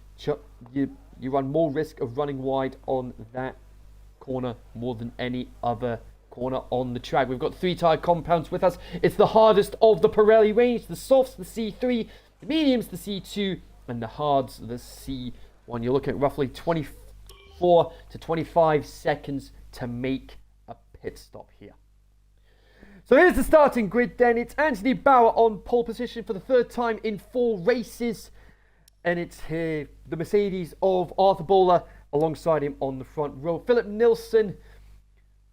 you run more risk of running wide on that corner more than any other corner on the track. We've got 3 tyre compounds with us. It's the hardest of the Pirelli range. The softs, the C3, the mediums, the C2, and the hards, the C1. You're looking at roughly 24 to 25 seconds to make pit stop here. So here's the starting grid then. It's Anthony Bauer on pole position for the 3rd time in 4 races. And it's here the Mercedes of Arthur Bowler alongside him on the front row. Philip Nilsson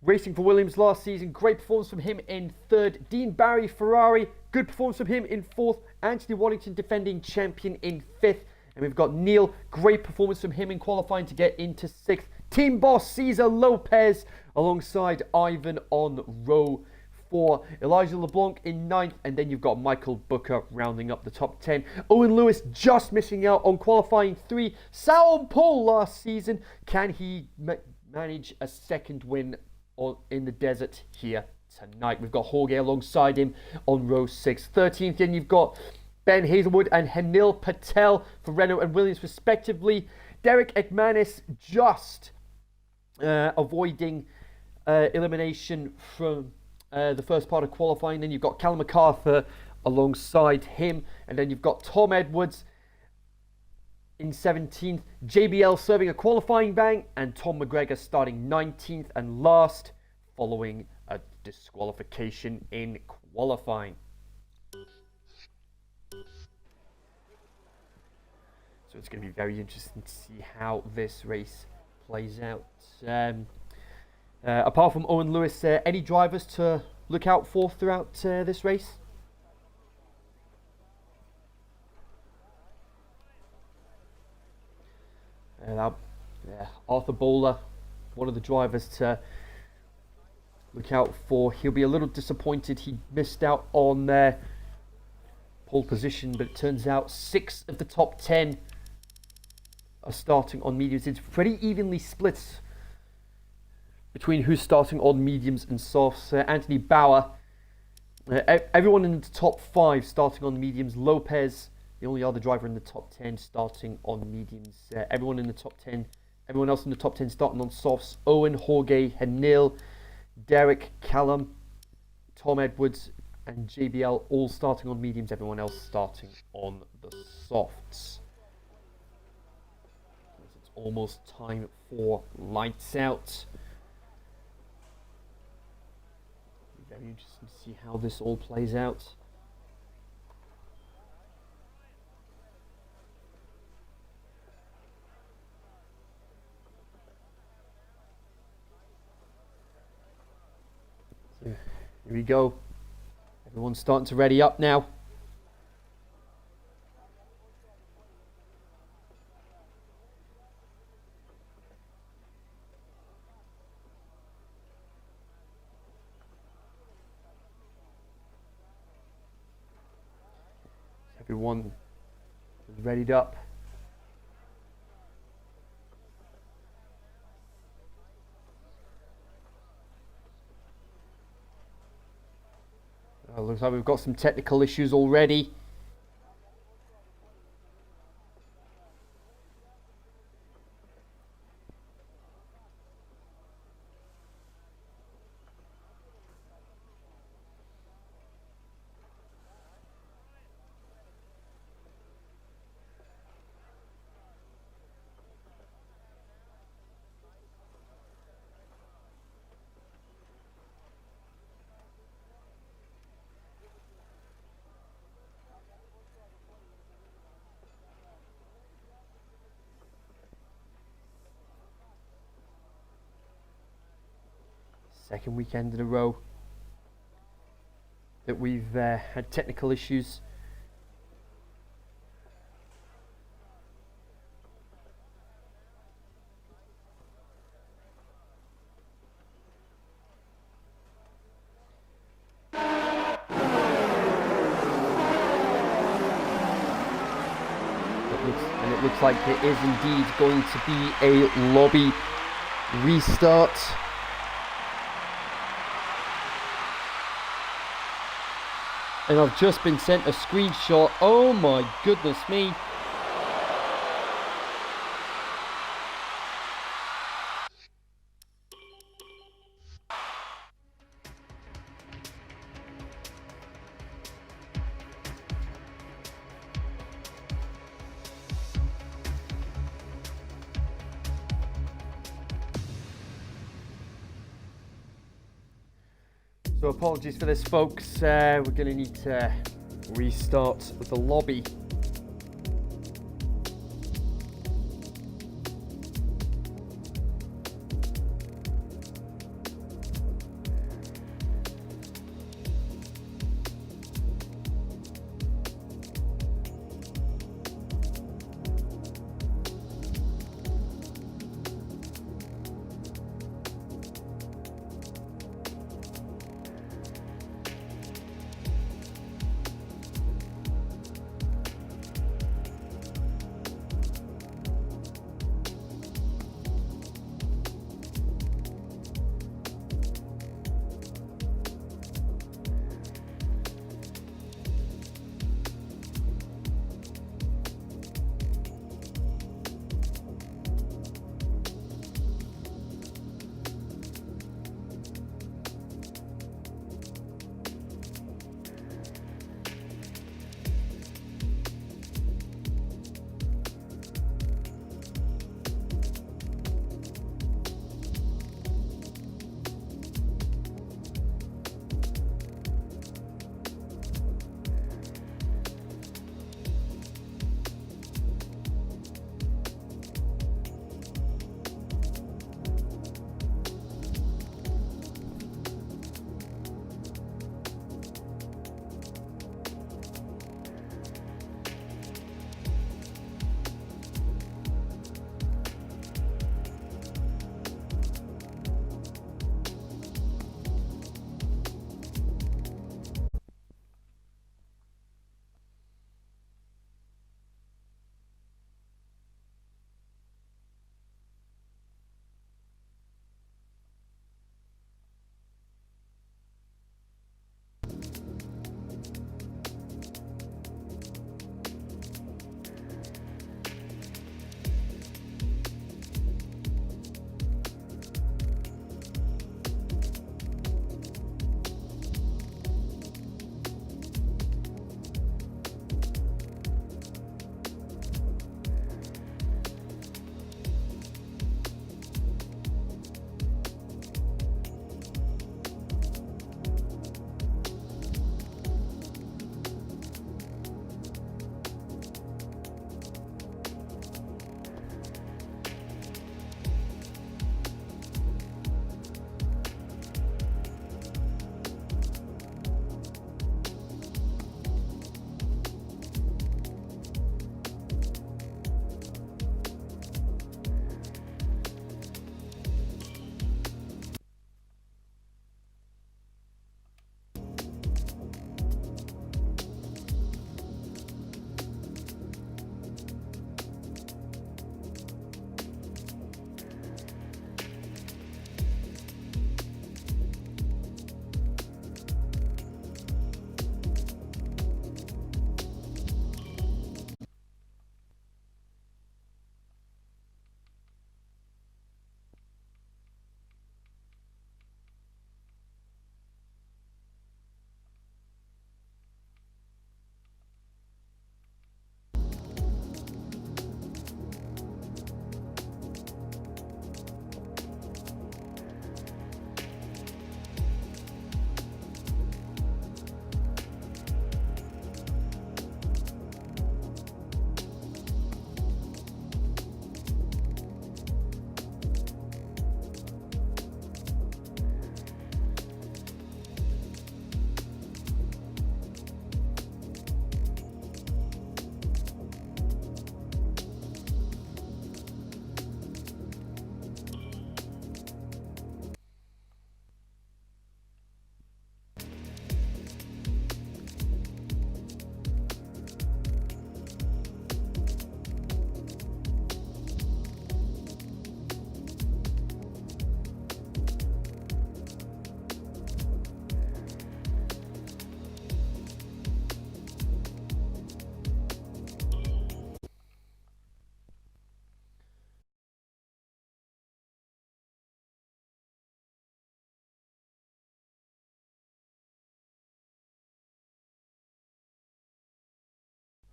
racing for Williams last season. Great performance from him in 3rd. Dean Barry Ferrari. Good performance from him in 4th. Anthony Waddington defending champion in 5th. And we've got Neil. Great performance from him in qualifying to get into 6th. Team boss Cesar Lopez alongside Ivan on row 4. Elijah LeBlanc in 9th. And then you've got Michael Booker rounding up the top 10. Owen Lewis just missing out on qualifying 3. Sal on pole last season. Can he manage a 2nd win in the desert here tonight? We've got Jorge alongside him on row 6. 13th, then you've got Ben Hazelwood and Hanil Patel for Renault and Williams respectively. Derek Ekmanis just avoiding elimination from the first part of qualifying. Then you've got Callum MacArthur alongside him. And then you've got Tom Edwards in 17th. JBL serving a qualifying bang. And Tom McGregor starting 19th and last following a disqualification in qualifying. So it's going to be very interesting to see how this race plays out. Apart from Owen Lewis, any drivers to look out for throughout this race? Arthur Bowler, one of the drivers to look out for. He'll be a little disappointed he missed out on pole position, but it turns out 6 of the top 10 are starting on mediums. It's pretty evenly split between who's starting on mediums and softs. Anthony Bauer, everyone in the top 5 starting on mediums. Lopez, the only other driver in the top 10 starting on mediums. Everyone else in the top 10 starting on softs. Owen, Jorge, Hanil, Derek, Callum, Tom Edwards and JBL all starting on mediums. Everyone else starting on the softs. It's almost time for lights out. Very interesting to see how this all plays out. So here we go. Everyone's starting to ready up now. Everyone is readied up. Well, looks like we've got some technical issues already. Second weekend in a row that we've had technical issues. It looks like it is indeed going to be a lobby restart. And I've just been sent a screenshot. Oh my goodness me. So apologies for this, folks. We're going to need to restart the lobby.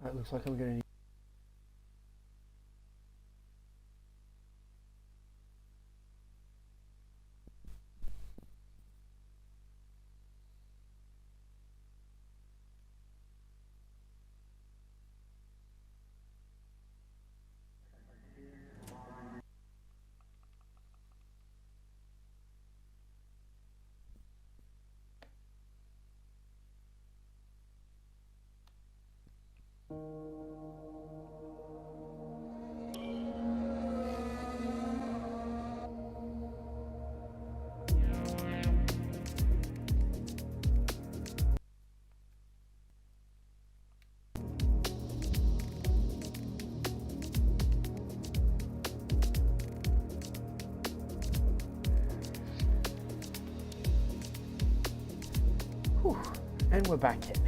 That looks like I'm going to. Whew. And we're back in.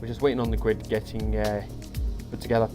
We're just waiting on the grid getting put together.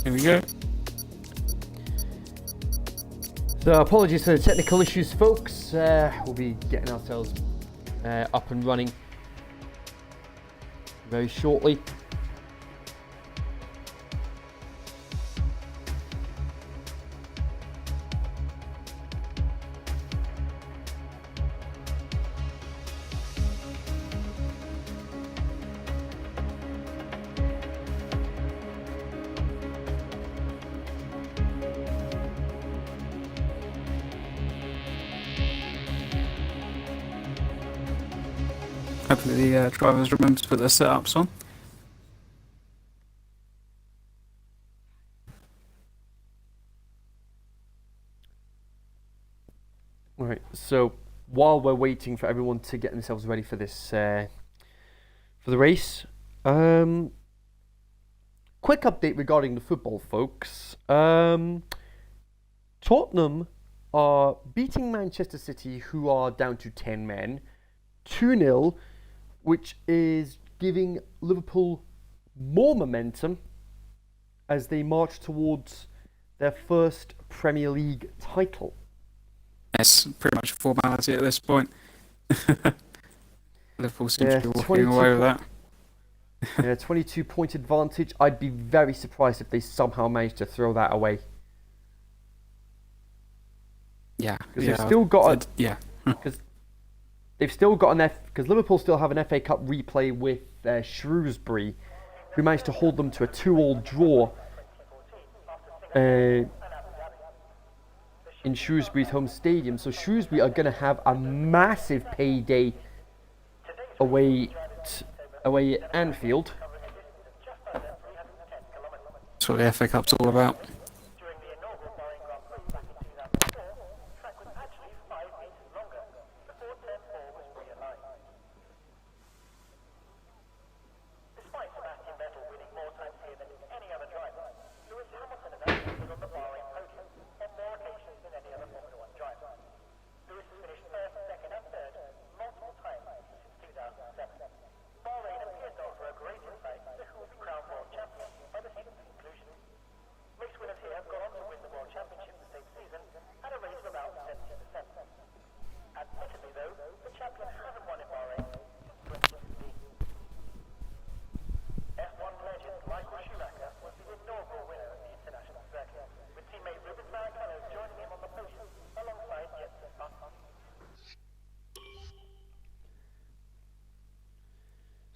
Here we go. So apologies for the technical issues, folks. We'll be getting ourselves up and running very shortly. Hopefully the drivers remember to put their setups on. Alright, so while we're waiting for everyone to get themselves ready for this, for the race, quick update regarding the football, folks. Tottenham are beating Manchester City, who are down to 10 men, 2-0, which is giving Liverpool more momentum as they march towards their first Premier League title. It's pretty much a formality at this point. Liverpool seems to be walking away with that. Yeah, 22-point advantage. I'd be very surprised if they somehow managed to throw that away. Yeah, because they've still got because they've still got because Liverpool still have an FA Cup replay with Shrewsbury, who managed to hold them to a 2-2 draw in Shrewsbury's home stadium. So Shrewsbury are going to have a massive payday away at Anfield. That's what the FA Cup's all about.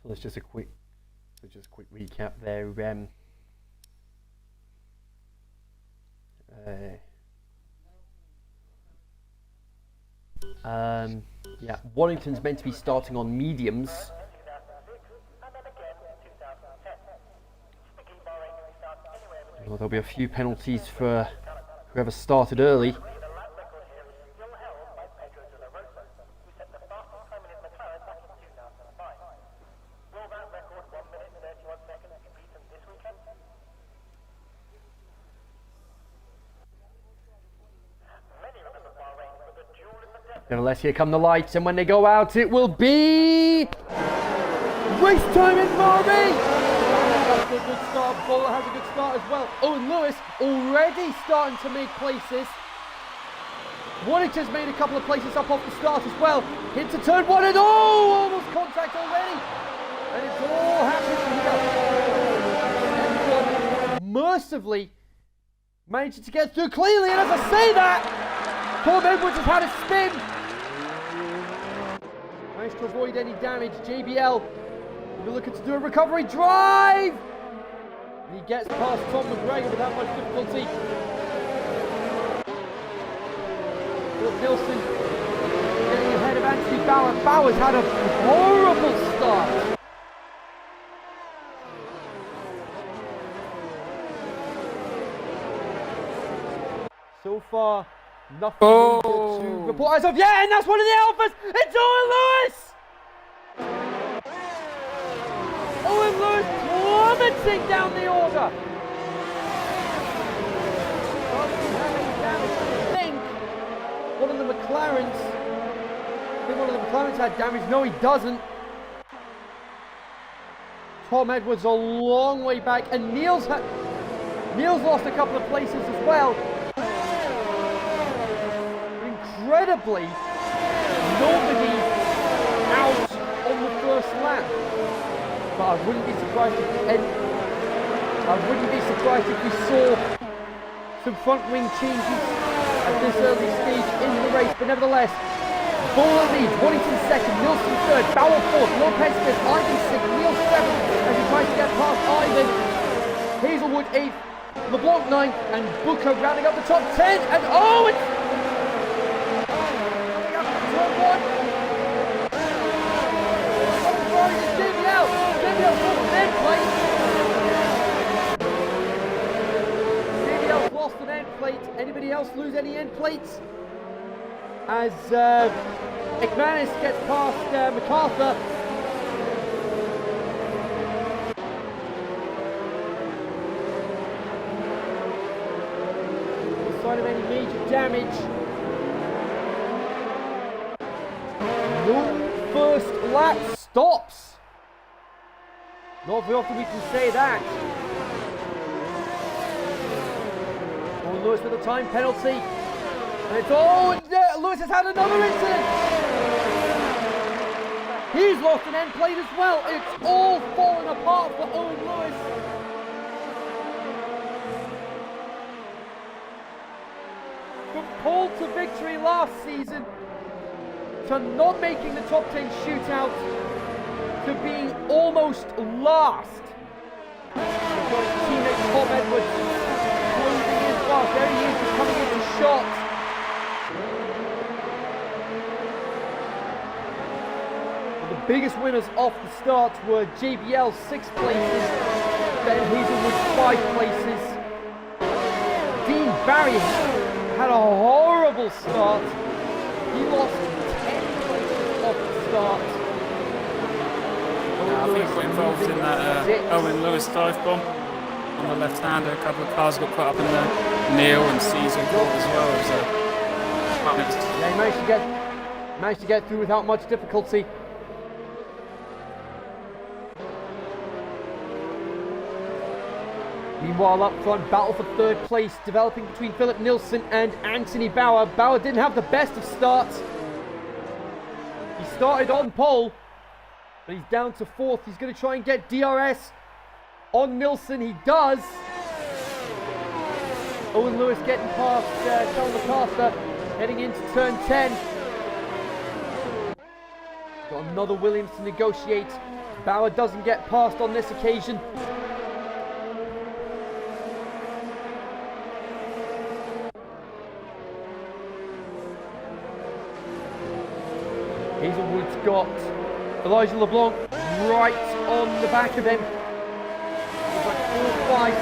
So let's just a quick recap there. Yeah, Warrington's meant to be starting on mediums. Well, there'll be a few penalties for whoever started early. Nevertheless, here come the lights, and when they go out, it will be race time in Bahrain. That's a good start. Bowler has a good start as well. Owen Lewis already starting to make places. Warrington's made a couple of places up off the start as well. Into turn one, and almost contact already. And it's all happening here. Mercifully managing to get through cleanly, and as I say that, Tom Edwards has had a spin. Managed to avoid any damage. JBL will be looking to do a recovery drive. And he gets past Tom McGregor without much difficulty. Philip Nilsson getting ahead of Anthony Bauer. Bauer's had a horrible start. So far, nothing to report as of yet, and that's one of the alphas. It's Owen Lewis! Owen Lewis plummeting down the order. I think one of the McLarens had damage. No, he doesn't. Tom Edwards a long way back, and Niels had... Neil's lost a couple of places as well. Incredibly, nobody out on the first lap. But I wouldn't be surprised if we saw some front wing changes at this early stage in the race. But nevertheless, Bowler leads, Waddington second, Nilsson third, Bauer fourth, Lopez fifth, Ivan sixth, Neil seventh as he tries to get past Ivan. Hazelwood eighth, LeBlanc ninth, and Booker rounding up the top 10. And oh, it's coming up to turn one. JBL lost an end plate. JBL's lost an end plate. Anybody else lose any end plates? As McManus gets past MacArthur. No sign of any major damage. No first lap stops. Not very often we can say that. Oh, Lewis with a time penalty. And it's Lewis has had another incident. He's lost an end plate as well. It's all fallen apart for Owen Lewis. From pole to victory last season, to not making the top 10 shootout, to being almost last. We've got his teammate Bob Edwards closing in fast. There he is, he's coming into shot. The biggest winners off the start were JBL 6 places, Ben Hazelwood 5 places. Dean Barry had a horrible start. He lost 10 places off the start. I think got involved in that Owen Lewis dive bomb on the left-hander. A couple of cars got caught up in there. Neil and Caesar caught as well. Yeah, he managed to get through without much difficulty. Meanwhile, up front, battle for third place developing between Philip Nilsson and Anthony Bauer. Bauer didn't have the best of starts. He started on pole, but he's down to fourth. He's going to try and get DRS on Nilsson. He does. Owen Lewis getting past Charles MacArthur, heading into turn 10. Got another Williams to negotiate. Bauer doesn't get past on this occasion. Hazelwood's got Elijah LeBlanc right on the back of him. He's like 4, 5,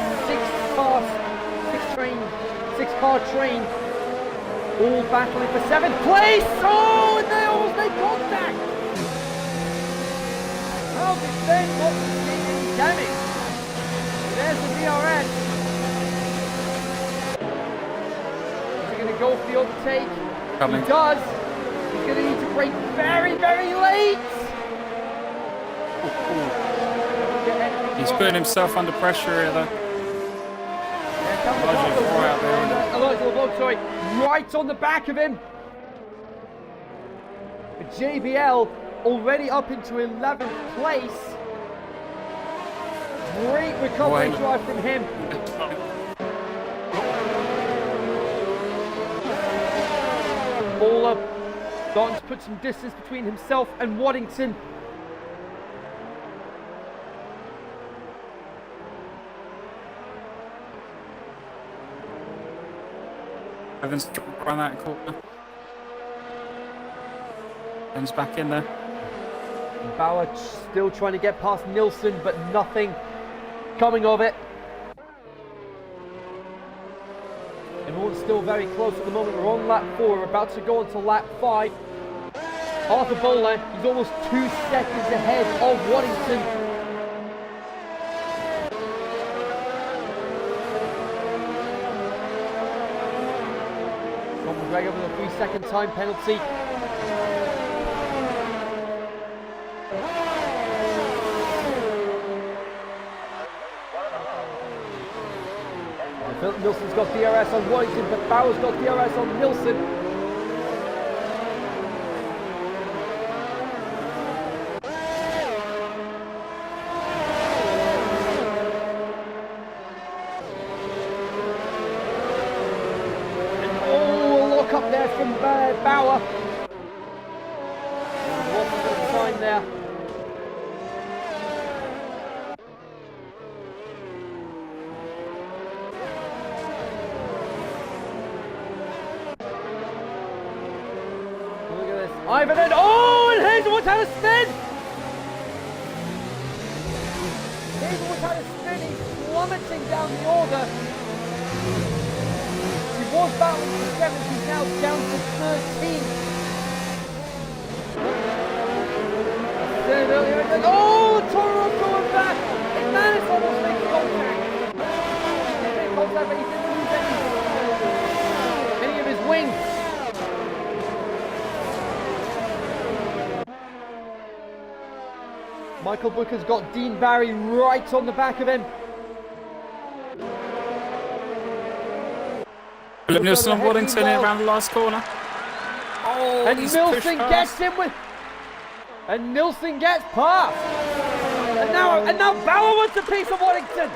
6 car train, all battling for 7th place. Oh, and they almost made contact. How did Ben not take any damage? There's the DRS. Is he going to go for the overtake? Coming. He does. He's going to need to brake very, very late. He's putting himself under pressure here, though. Elijah LeBlanc, sorry, right on the back of him. But JBL already up into 11th place. Great recovery drive from him. Bowler starting to put some distance between himself and Waddington. Evans around that corner. Evans back in there. Bauer still trying to get past Nilsson, but nothing coming of it. Everyone's still very close at the moment. We're on lap 4. We're about to go on to lap 5. Arthur Bowler, he's almost 2 seconds ahead of Waddington. McGregor with a 3-second time penalty. Philip Nilsson's got DRS on Warrington, but Bauer's got DRS on Nilsson. And oh, a lock up there from Bauer. What's the time there? Ivan and oh, and Hazelwood had a spin! Hazelwood had a spin, he's plummeting down the order. He was battling for 7th, he's now down to 13th. Oh, Toro going back! And Manus almost makes contact. He did make contact, but he didn't lose any of his wings. Michael Booker's got Dean Barry right on the back of him. Philip Nilsson and Waddington in around the last corner. Oh, and Nilsson gets in with, and Nilsson gets past. And now Bauer wants a piece of Waddington.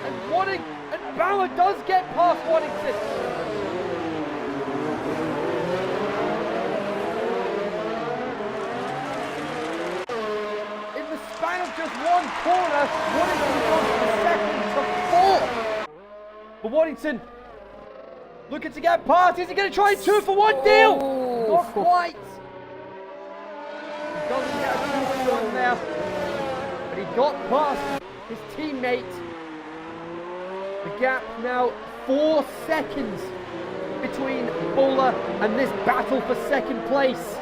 And Bauer does get past Waddington. Just one corner, Waddington goes from second to fourth. But Waddington looking to get past. Is he going to try 2 for 1 deal? Not quite. He doesn't get a 2 for 1 there. But he got past his teammate. The gap now 4 seconds between Bowler and this battle for second place.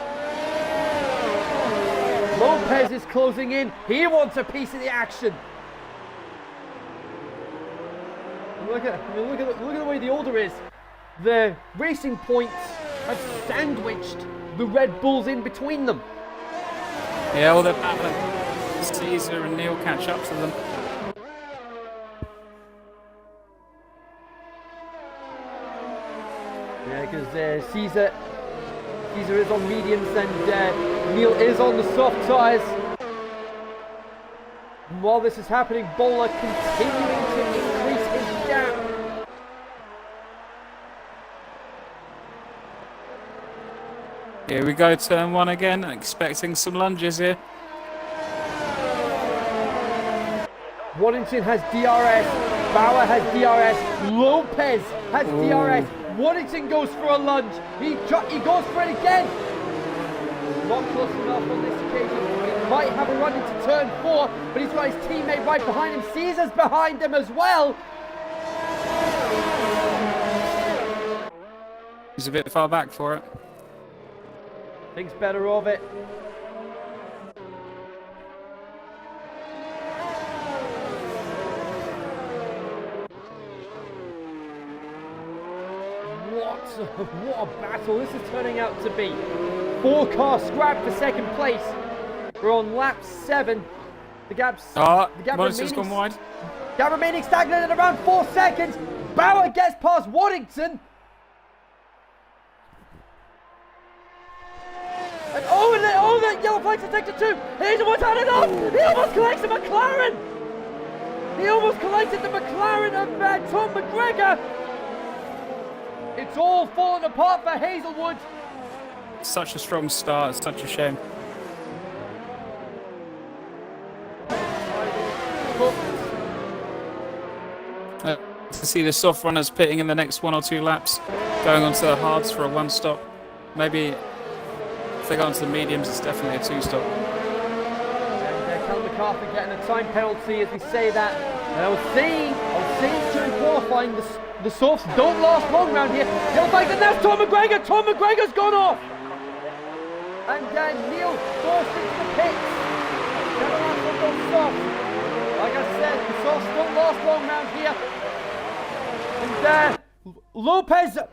Lopez is closing in. He wants a piece of the action. Look at the way the order is. The Racing Points have sandwiched the Red Bulls in between them. Yeah, well, they're battling. Caesar and Neil catch up to them. Yeah, because Caesar is on mediums and Neil is on the soft tyres. And while this is happening, Bowler continuing to increase his gap. Here we go, turn 1 again, expecting some lunges here. Waddington has DRS, Bauer has DRS, Lopez has DRS. Waddington goes for a lunge. He goes for it again. Not close enough on this occasion. He might have a run into turn 4, but he's got his teammate right behind him. Caesar's behind him as well. He's a bit far back for it. Thinks better of it. What a battle this is turning out to be. 4-car scrap for second place. We're on lap 7. The gap Monitor's gone wide. Gap remaining stagnant at around 4 seconds. Bauer gets past Waddington. And that yellow flag's in sector 2. Hazelwood's had enough. He almost collects the McLaren. He almost collected the McLaren of Tom McGregor. It's all fallen apart for Hazelwood. Such a strong start, it's such a shame. To see the soft runners pitting in the next 1 or 2 laps, going onto the hards for a 1-stop. Maybe if they go onto the mediums, it's definitely a 2-stop. And Callum MacArthur getting a time penalty as we say that. And I was saying during qualifying, the softs don't last long round here. Yellow flag, and that's Tom McGregor. Tom McGregor's gone off. And Neil forced into the pits. Never last on those softs. Like I said, the softs don't last long round here. And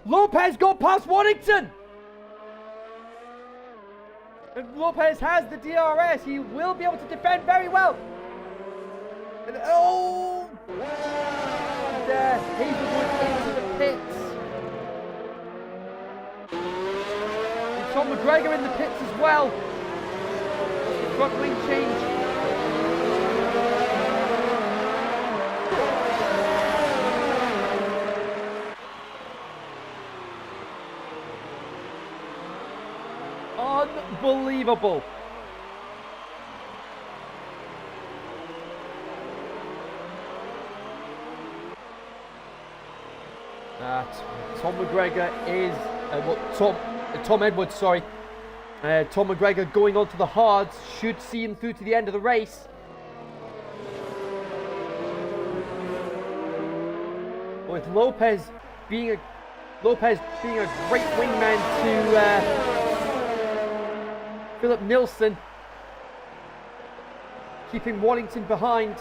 Lopez got past Waddington. And Lopez has the DRS. He will be able to defend very well. And, oh! And, Hazelwood into the pits. And Tom McGregor in the pits as well. The front wing change. Unbelievable. Tom McGregor is Tom Edwards, sorry. Tom McGregor going on to the hards should see him through to the end of the race. With Lopez being a great wingman to Philip Nilsson, keeping Waddington behind.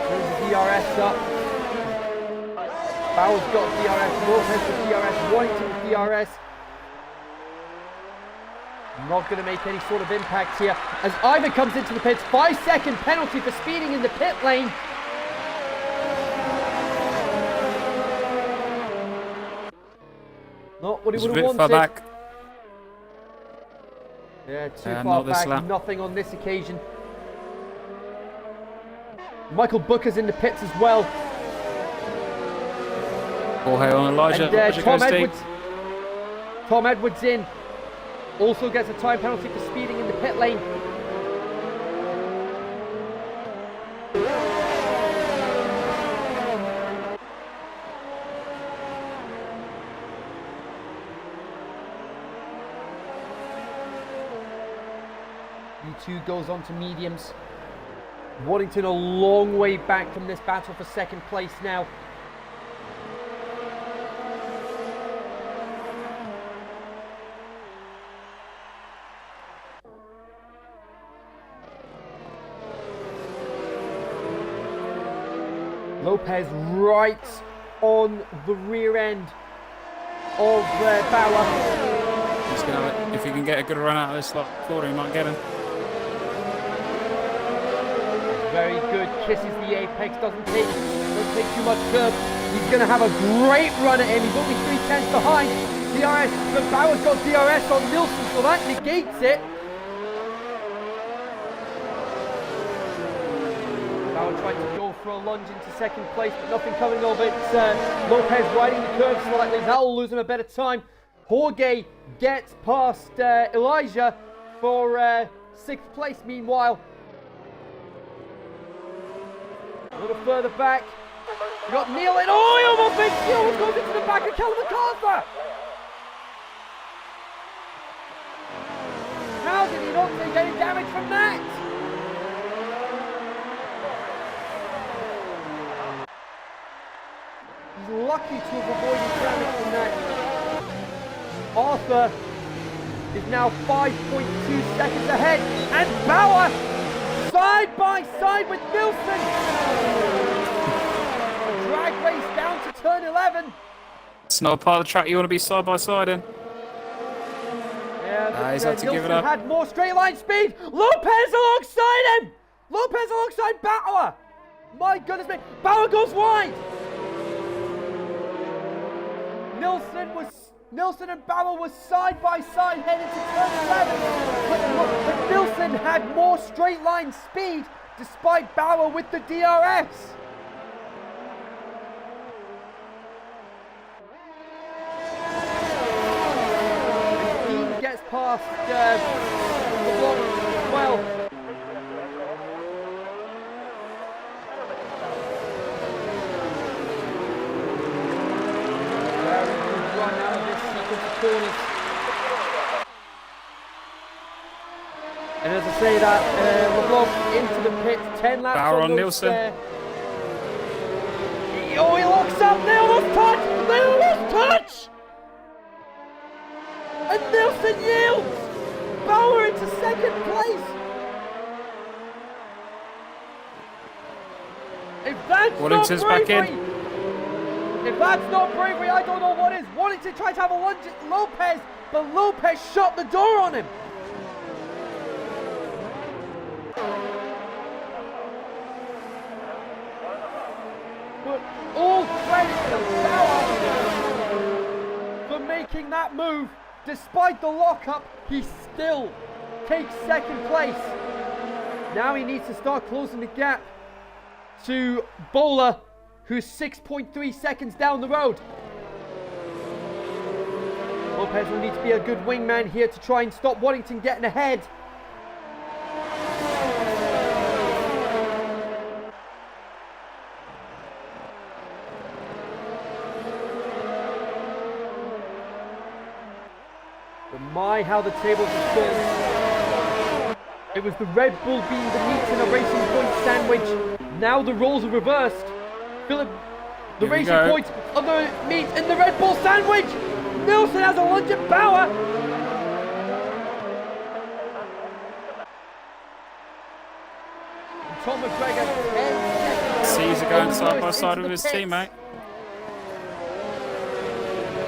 Turns the DRS up. Bauer's got DRS, Lopez with DRS, Waddington with DRS. Not going to make any sort of impact here. As Ivan comes into the pits, 5-second penalty for speeding in the pit lane. Not what he would have wanted. Far back. Yeah, too far back. Nothing on this occasion. Michael Booker's in the pits as well. Jorge on Elijah. And Tom Edwards in. Also gets a time penalty for speeding in the pit lane. E2 goes on to mediums. Waddington a long way back from this battle for second place now. Lopez right on the rear end of Bauer. He's gonna, if he can get a good run out of this slot, he might get him. Very good, kisses the apex, doesn't take too much curb. He's going to have a great run at him. He's only 3/10 behind. DRS, but Bauer's got DRS on Nilsson, so that negates it. Bauer tried to go for a lunge into second place, but nothing coming of it. Lopez riding the curve slightly. That'll lose him a bit of time. Jorge gets past Elijah for 6th place meanwhile. A little further back. We got Neil in. Oh, he almost goes into the back of Callum MacArthur. How did he not take any damage from that? He's lucky to have avoided damage from that. Arthur is now 5.2 seconds ahead, and Bauer side by side with Nilsson. Drag race down to turn 11. It's not a part of the track you want to be side by side in. Yeah, he's had to give it up. Had more straight line speed. Lopez alongside him. Lopez alongside Bauer. My goodness me. Bauer goes wide. Nilsson and Bauer were side by side heading to turn 11. But Nilsson had more straight line speed despite Bauer with the DRS. And Dean gets past the block as well. Corners. And as I say that, LeBlanc into the pit, 10 laps Bauer on those, Nilsson. He locks up, they almost touch! And Nilsson yields! Bauer into second place! If that's Waddington's not back bravery, in. If that's not bravery, I don't know what is. Waddington tried to have a lunge at Lopez, but Lopez shut the door on him. But all credit to Bauer for making that move. Despite the lockup, he still takes second place. Now he needs to start closing the gap to Bowler, who's 6.3 seconds down the road. Lopez will need to be a good wingman here to try and stop Waddington getting ahead. But my, how the tables have turned. It was the Red Bull being the meat in a Racing Point sandwich. Now the roles are reversed. Philip, the Racing Point on the meat in the Red Bull sandwich. Nilsson has a lunge at Bauer. And Tom McGregor, 10 seconds. Caesar going side by side with his teammate.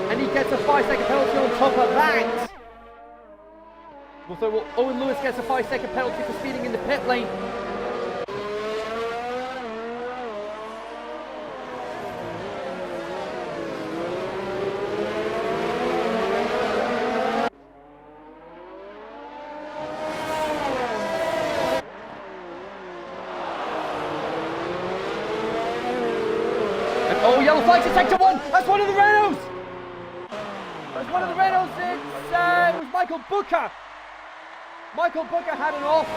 And he gets a 5-second penalty on top of that. Also, Owen Lewis gets a 5-second penalty for speeding in the pit lane. And oh, yellow flags in sector 1. That's one of the Renaults. That's one of the Renaults. It was Michael Booker. Michael Booker had an off,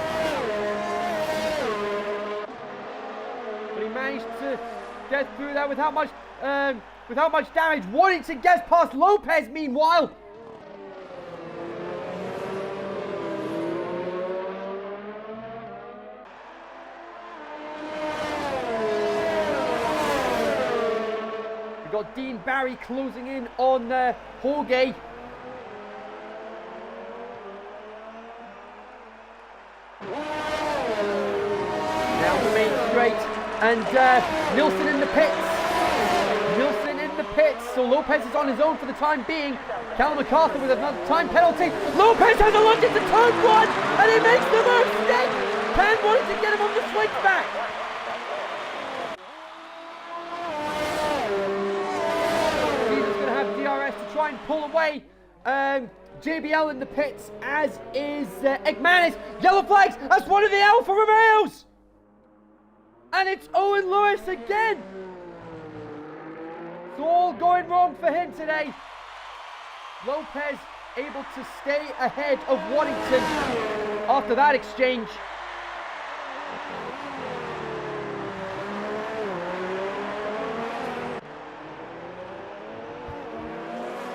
but he managed to get through that without much damage. Waddington gets past Lopez meanwhile. We've got Dean Barry closing in on Jorge. And Nilsson in the pits. Nilsson in the pits. So Lopez is on his own for the time being. Cal MacArthur with another time penalty. Lopez has a lunge into turn 1 and he makes the mistake. Can Waddington get him on the switchback? He's going to have DRS to try and pull away. JBL in the pits, as is Ekmanis. Yellow flags. That's one of the Alfa Romeos. And it's Owen Lewis again. It's all going wrong for him today. Lopez able to stay ahead of Waddington after that exchange.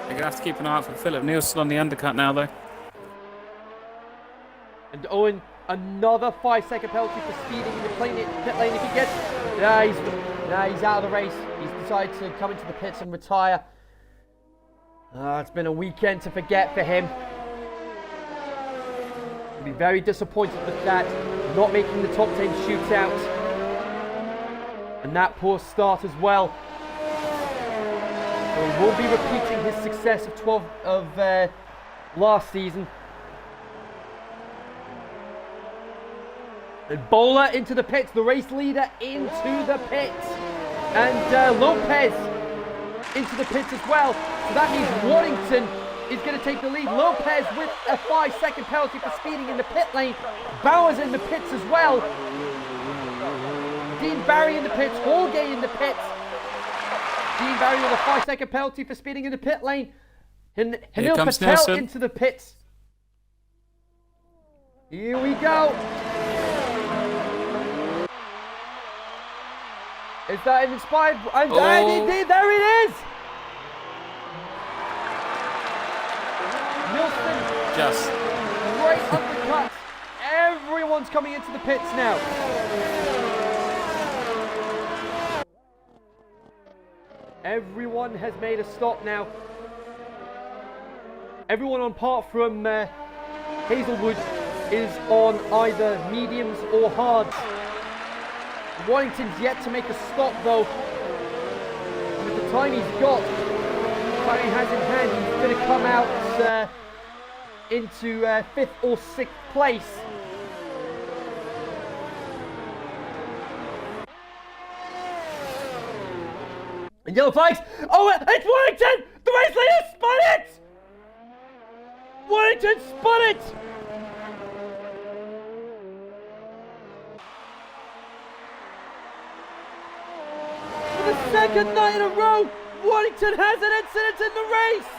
They're going to have to keep an eye out for Philip Nielsen on the undercut now, though. And Owen, another 5-second penalty for speeding in the pit lane if he gets... he's out of the race. He's decided to come into the pits and retire. It's been a weekend to forget for him. He'll be very disappointed with that. Not making the top 10 shootout. And that poor start as well. So he will be repeating his success of last season. And Bowler into the pits, the race leader into the pits. And Lopez into the pits as well. So that means Waddington is going to take the lead. Lopez with a 5-second penalty for speeding in the pit lane. Bauer's in the pits as well. Dean Barry in the pits, Jorge in the pits. Dean Barry with a 5-second penalty for speeding in the pit lane. And Hanil Patel Nelson into the pits. Here we go. Is that an inspired? There it is! Nilsson. Just. Great undercut. Everyone's coming into the pits now. Everyone has made a stop now. Everyone apart from Hazelwood is on either mediums or hards. Waddington's yet to make a stop though. And with the time he's got, the time he has in hand, he's going to come out into 5th or 6th place. Yellow flags. Oh, it's Warrington! The race leader spun it! Warrington spun it! For the second night in a row, Warrington has an incident in the race!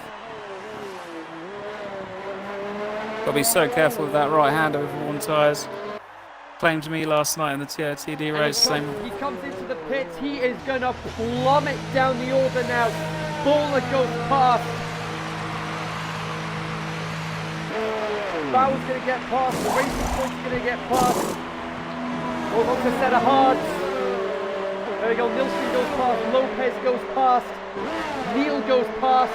Got to be so careful with that right hand over one tyres. Claimed me last night in the TRTD race. He comes into the pits, he is going to plummet down the order now. Bowler goes past. Bauer's going to get past, the Racing Point's going to get past. Hold on to a set of hards. There we go, Nilsson goes past, Lopez goes past, Neil goes past.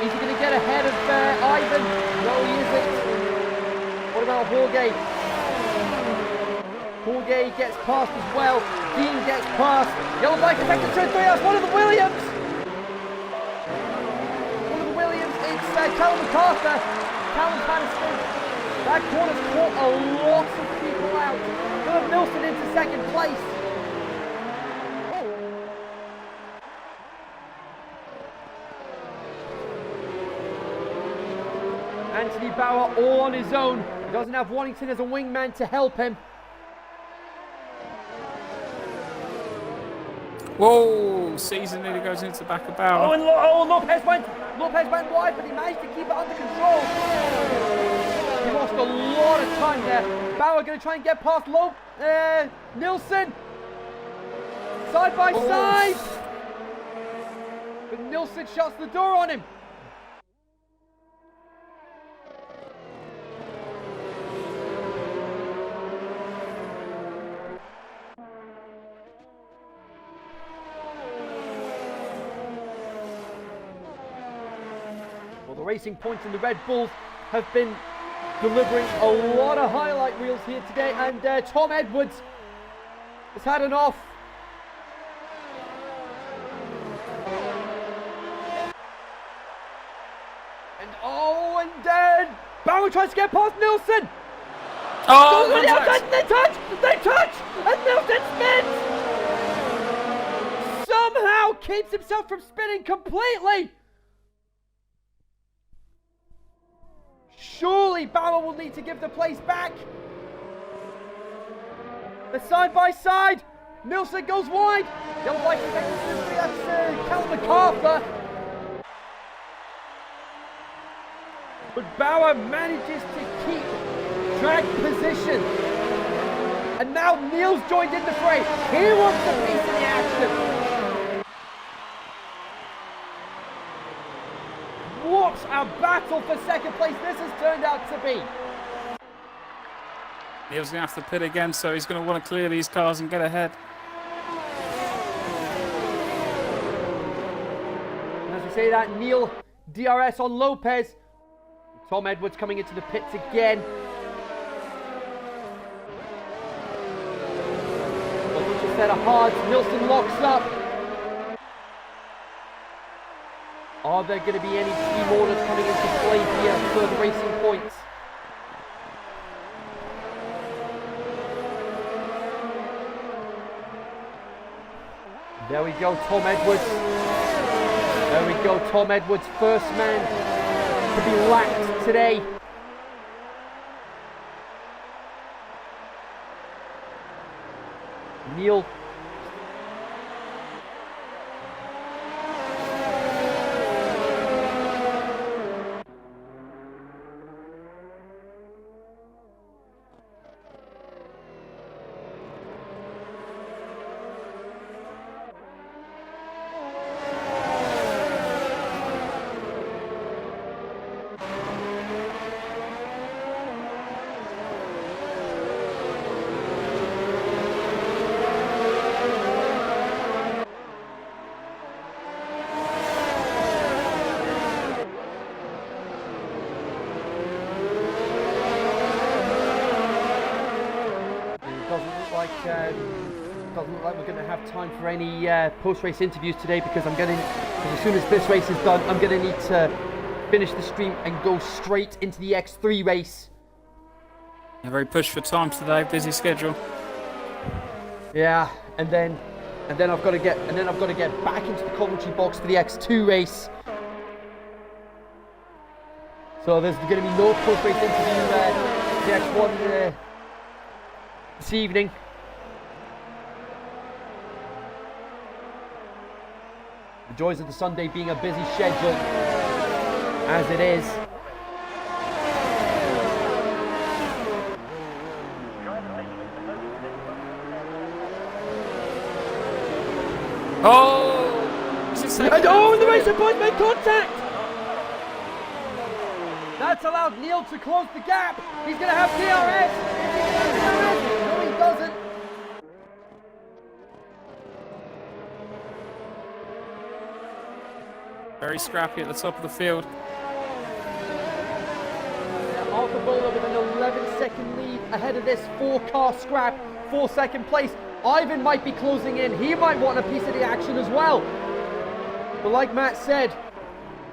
Is he going to get ahead of Ivan? No, he isn't. What about Jorge? Jorge gets past as well. Dean gets past. Yellow flag effective turn 3. That's one of the Williams. One of the Williams. It's Callum MacArthur. Callum Patterson. That corner's caught a lot of people out. Philip Nilsson into second place. Anthony Bauer all on his own. He doesn't have Warrington as a wingman to help him. Whoa! Season nearly goes into the back of Bauer. Oh, and Lopez went wide, but he managed to keep it under control. He lost a lot of time there. Bauer going to try and get past Nilsson. Side by side. But Nilsson shuts the door on him. The Racing Point and the Red Bulls have been delivering a lot of highlight reels here today, and Tom Edwards has had an off. And Bauer tries to get past Nilsson. Oh, They touch, and Nilsson spins. Somehow keeps himself from spinning completely. Surely Bauer will need to give the place back. The side by side. Nilsson goes wide. Yellow flag effective. That's Callum MacArthur. But Bauer manages to keep track position. And now Neil's joined in the fray. He wants a piece of the action. What a battle for second place this has turned out to be. Neil's going to have to pit again, so he's going to want to clear these cars and get ahead. And as we say that, Neil DRS on Lopez. Tom Edwards coming into the pits again. Just a set of hards. Nilsson locks up. Are there going to be any team orders coming into play here for the Racing Points? There we go, Tom Edwards. There we go, Tom Edwards, first man to be lapped today. Neil. Doesn't look like we're going to have time for any post-race interviews today, because as soon as this race is done, I'm going to need to finish the stream and go straight into the X3 race. Yeah, very pushed for time today, busy schedule. Yeah, and then and then I've got to get back into the commentary box for the X2 race. So there's going to be no post-race interview the X1 this evening. The joys of the Sunday being a busy schedule, as it is. Oh! And oh, the racing point made contact! That's allowed Neil to close the gap. He's going to have DRS. No, he doesn't. Very scrappy at the top of the field. Arthur Bowler with an 11-second lead ahead of this 4-car scrap, 4-second place. Ivan might be closing in. He might want a piece of the action as well. But like Matt said,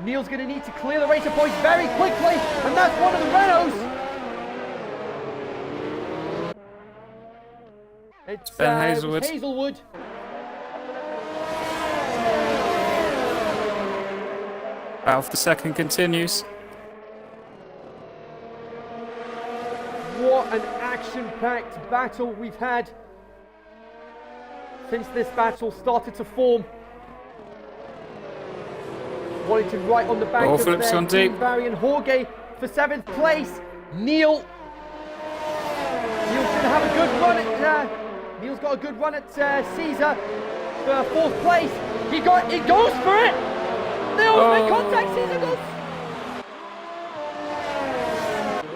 Neil's going to need to clear the racer points very quickly, and that's one of the Renaults. It's Ben Hazelwood. Hazelwood. Battle for the second continues. What an action-packed battle we've had since this battle started to form. Wellington right on the back of Phillips on deep. Barry and Jorge for 7th place. Neil's going to have a good run at Neil's got a good run at Caesar for 4th place. He goes for it. Neil's made contact. Caesar goes.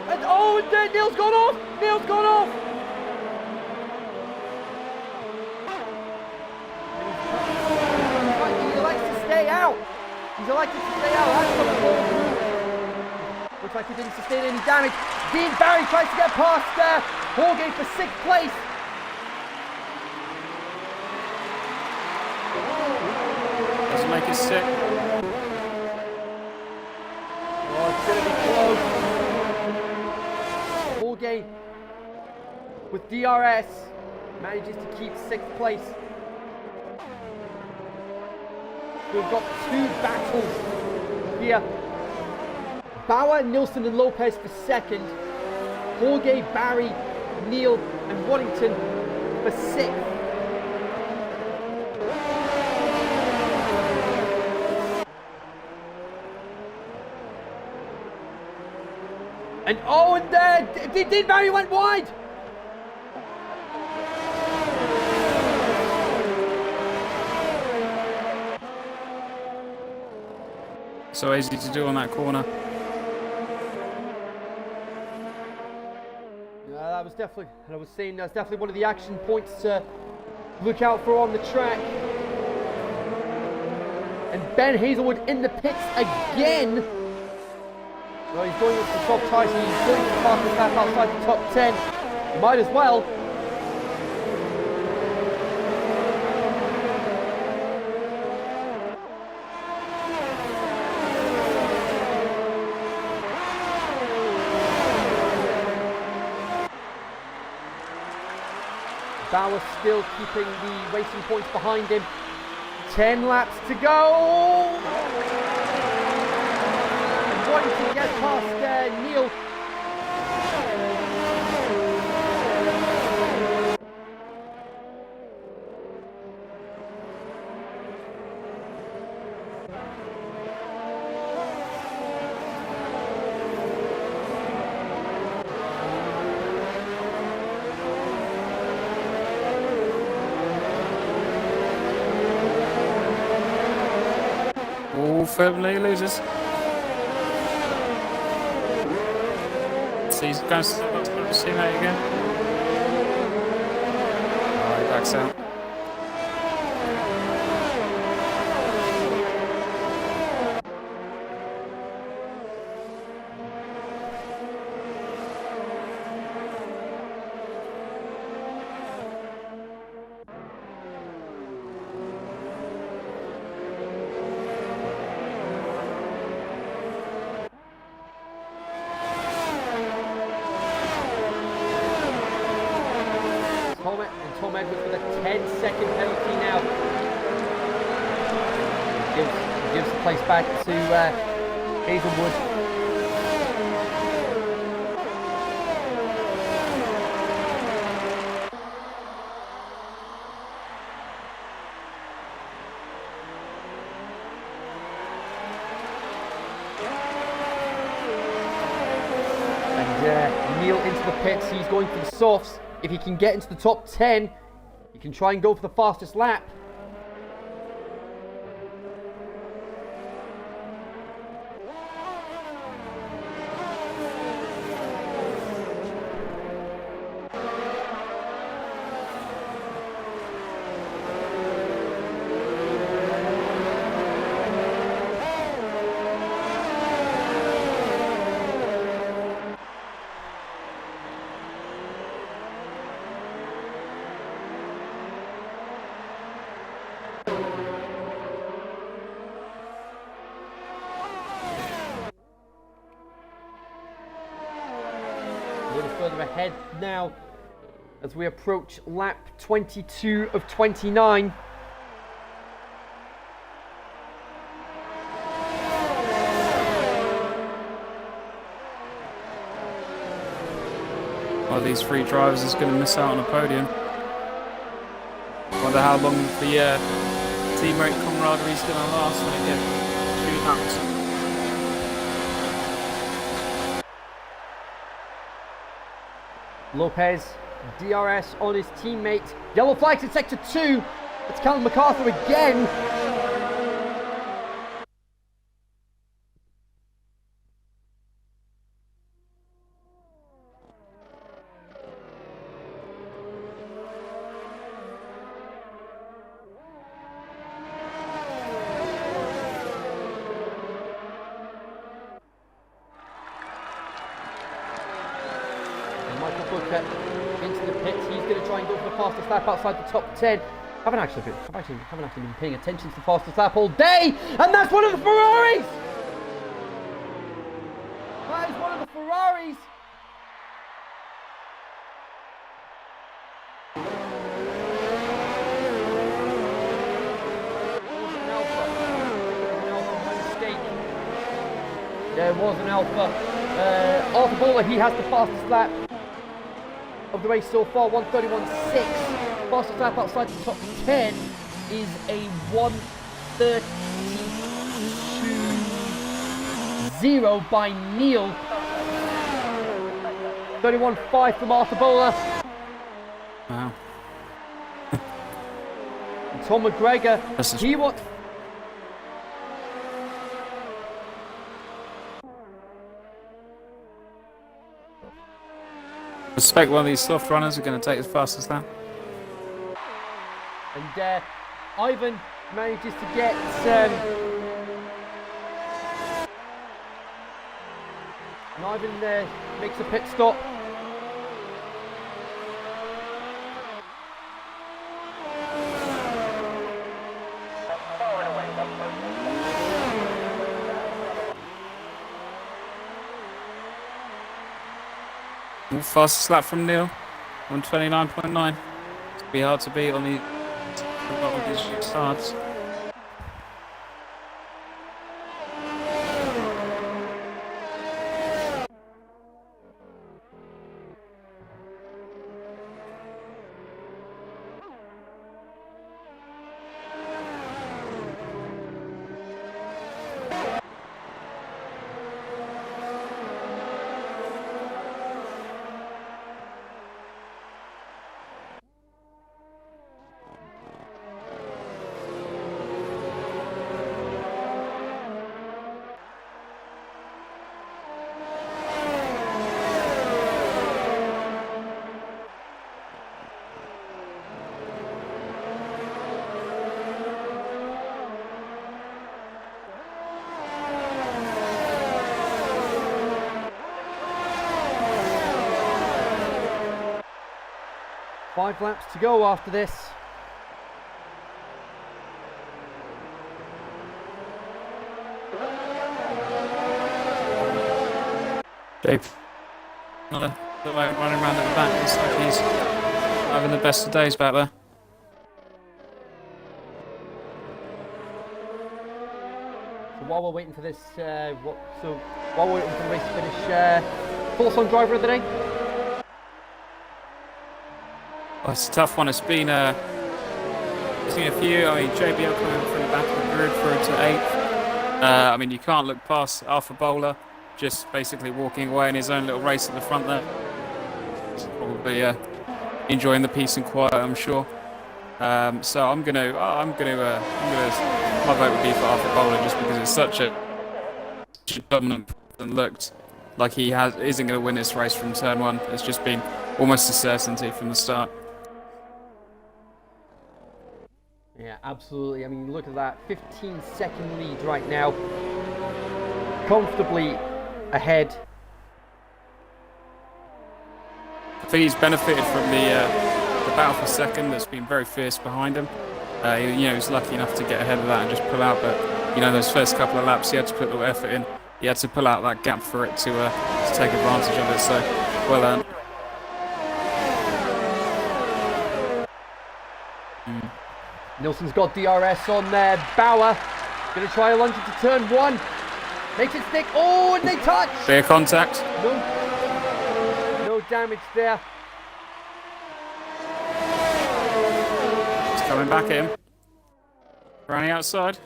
And then Neil's gone off. Neil's gone off. He likes to stay out. He's elected to stay out. That's what the ball through. Looks like he didn't sustain any damage. Dean Barry tries to get past Jorge for 6th place. Doesn't make it sick. Oh, it's going to be close. Jorge with DRS manages to keep 6th place. We've got 2 battles here. Bauer, Nilsson and Lopez for 2nd. Jorge, Barry, Neil and Waddington for 6th. And Dean Barry went wide. So easy to do on that corner. That was definitely, and I was saying that's definitely one of the action points to look out for on the track. And Ben Hazelwood in the pits again. Well, he's going with the top tires, so he's going to pass this lap outside the top 10. He might as well. Bauer still keeping the racing points behind him. 10 laps to go. And wanting to get past Neil. All firmly loses. See, he's going to see that again. Oh, he backs out. Tom Tom Edwards with a 10-second penalty now. Gives the place back to Hazelwood. Neil into the pits. He's going for the softs. If he can get into the top 10, he can try and go for the fastest lap. A little further ahead now as we approach lap 22 of 29. One of these three drivers is going to miss out on a podium. Wonder how long the teammate camaraderie is going to last when it gets 2 laps. Lopez, DRS on his teammate. Yellow flags in sector 2. It's Callum MacArthur again. Michael Booker into the pits. He's going to try and go for the fastest lap outside the top 10. Haven't actually been paying attention to the fastest lap all day, and that's one of the Ferraris. That is one of the Ferraris. There was an Alpha. Arthur Bowler, he has the fastest lap of the race so far, 1:31.6. Fastest lap outside the top 10 is a 1:32.0 by Neil. 31.5 from Arthur Bowler. Wow. And Tom McGregor, he wants... I suspect one of these soft runners are going to take as fast as that. And Ivan manages to get... and Ivan makes a pit stop. Fastest lap from Neil, 1:29.9. It's be hard to beat on these starts. Five laps to go after this. Dave. Running around at the back. Looks like he's having the best of days back there. So while we're waiting for this, while we're waiting for the race to finish, thoughts on driver of the day? Well, it's a tough one. It's been I've seen a few. I mean, JBL coming from the back of the grid through to 8th. I mean, you can't look past Alpha Bowler, just basically walking away in his own little race at the front there. He's probably enjoying the peace and quiet, I'm sure. So my vote would be for Alpha Bowler just because it's such a dominant and looked like he isn't going to win this race from turn 1. It's just been almost a certainty from the start. Yeah, absolutely. I mean, look at that 15-second lead right now, comfortably ahead. I think he's benefited from the battle for second that's been very fierce behind him. He was lucky enough to get ahead of that and just pull out, but those first couple of laps he had to put a little effort in. He had to pull out that gap for it to take advantage of it, so well earned. Nilsson's got DRS on there. Bauer gonna try a lunge into turn 1. Makes it stick. Oh, and they touch. Clear contact. No damage there. He's coming back at him. Running outside.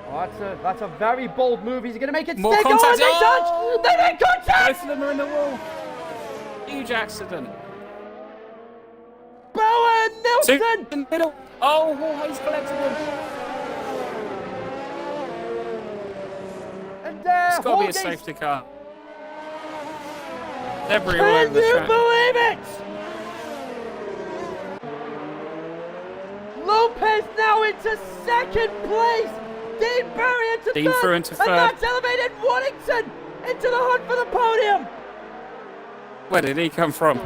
Oh, that's a very bold move. He's gonna make it More stick. contact. Oh, they touch. They make contact. Both of them are in the wall. Huge accident. Bauer and Nilsson. Two in the middle. Oh, Jorge's collected them. And It's got to be a Jorge's. safety car. Debris all over Can the you track. believe it? Lopez now into second place. Dean Berry into Dean third. through into And third. that's elevated Waddington into the hunt for the podium. Where did he come from?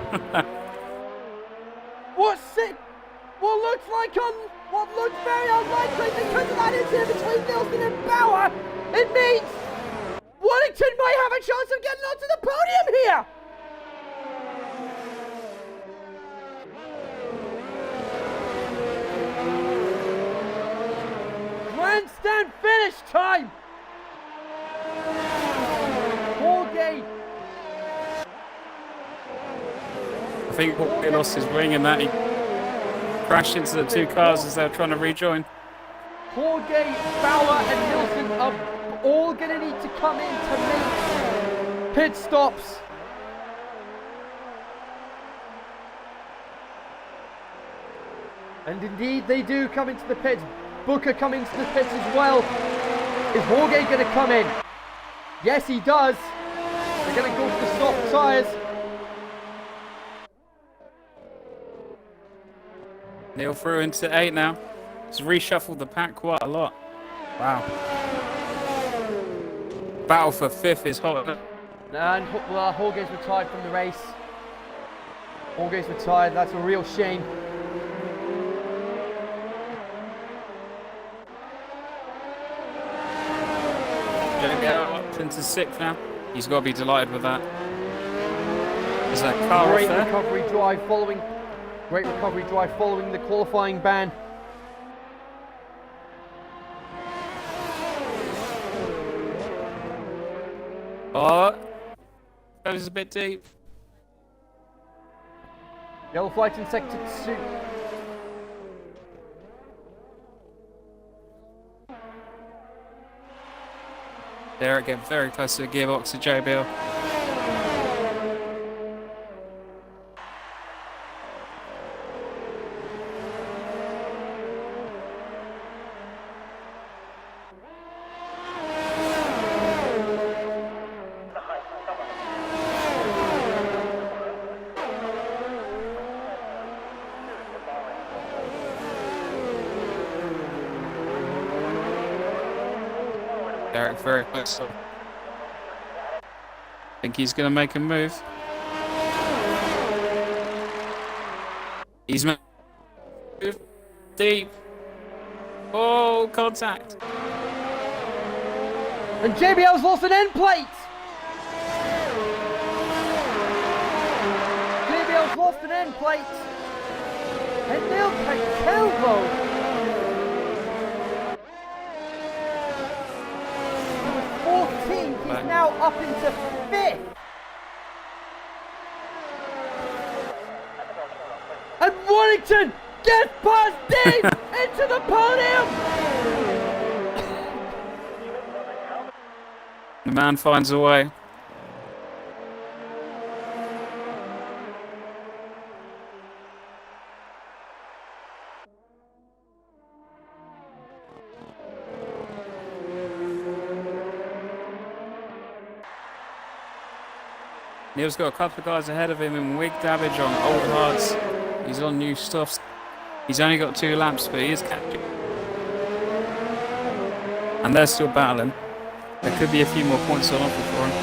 What looks very unlikely because of that incident between Nilsson and Bauer. It means Waddington might have a chance of getting onto the podium here. Grandstand finish time. Jorge. I think he lost his wing in that. He crashed into the two cars as they were trying to rejoin. Jorge, Bauer and Nilsson are all going to need to come in to make pit stops. And indeed they do come into the pits. Booker coming into the pits as well. Is Jorge going to come in? Yes, he does. They're going to go for the soft tyres. Neil through into 8 now. He's reshuffled the pack quite a lot. Wow. Battle for 5th is hot. And Jorge's retired from the race. Jorge's retired. That's a real shame. Up into 6th now. He's got to be delighted with that. There's a car off Great there. recovery drive following the qualifying ban. Oh, that was a bit deep. Yellow flight in sector 2. There again, very close to the gearbox of JBL. Derek very close. I think he's going to make a move. He's moved deep. Oh, contact. And JBL's lost an end plate. JBL's lost end plate. And Neil Patelvo. He was 14th, he's now up into 5th. And Warrington gets past Dean into the podium. The man finds a way. Neil's got a couple of guys ahead of him in wig damage on old hards. He's on new stuff. He's only got 2 laps, but he is catching. And they're still battling. There could be a few more points on offer for him.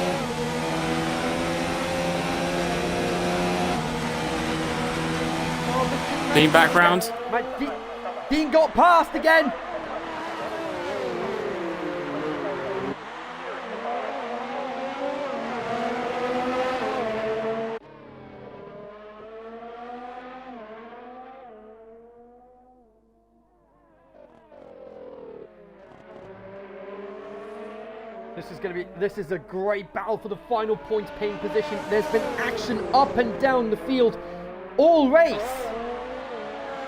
Dean back round. Dean got past again. This is a great battle for the final points paying position. There's been action up and down the field all race.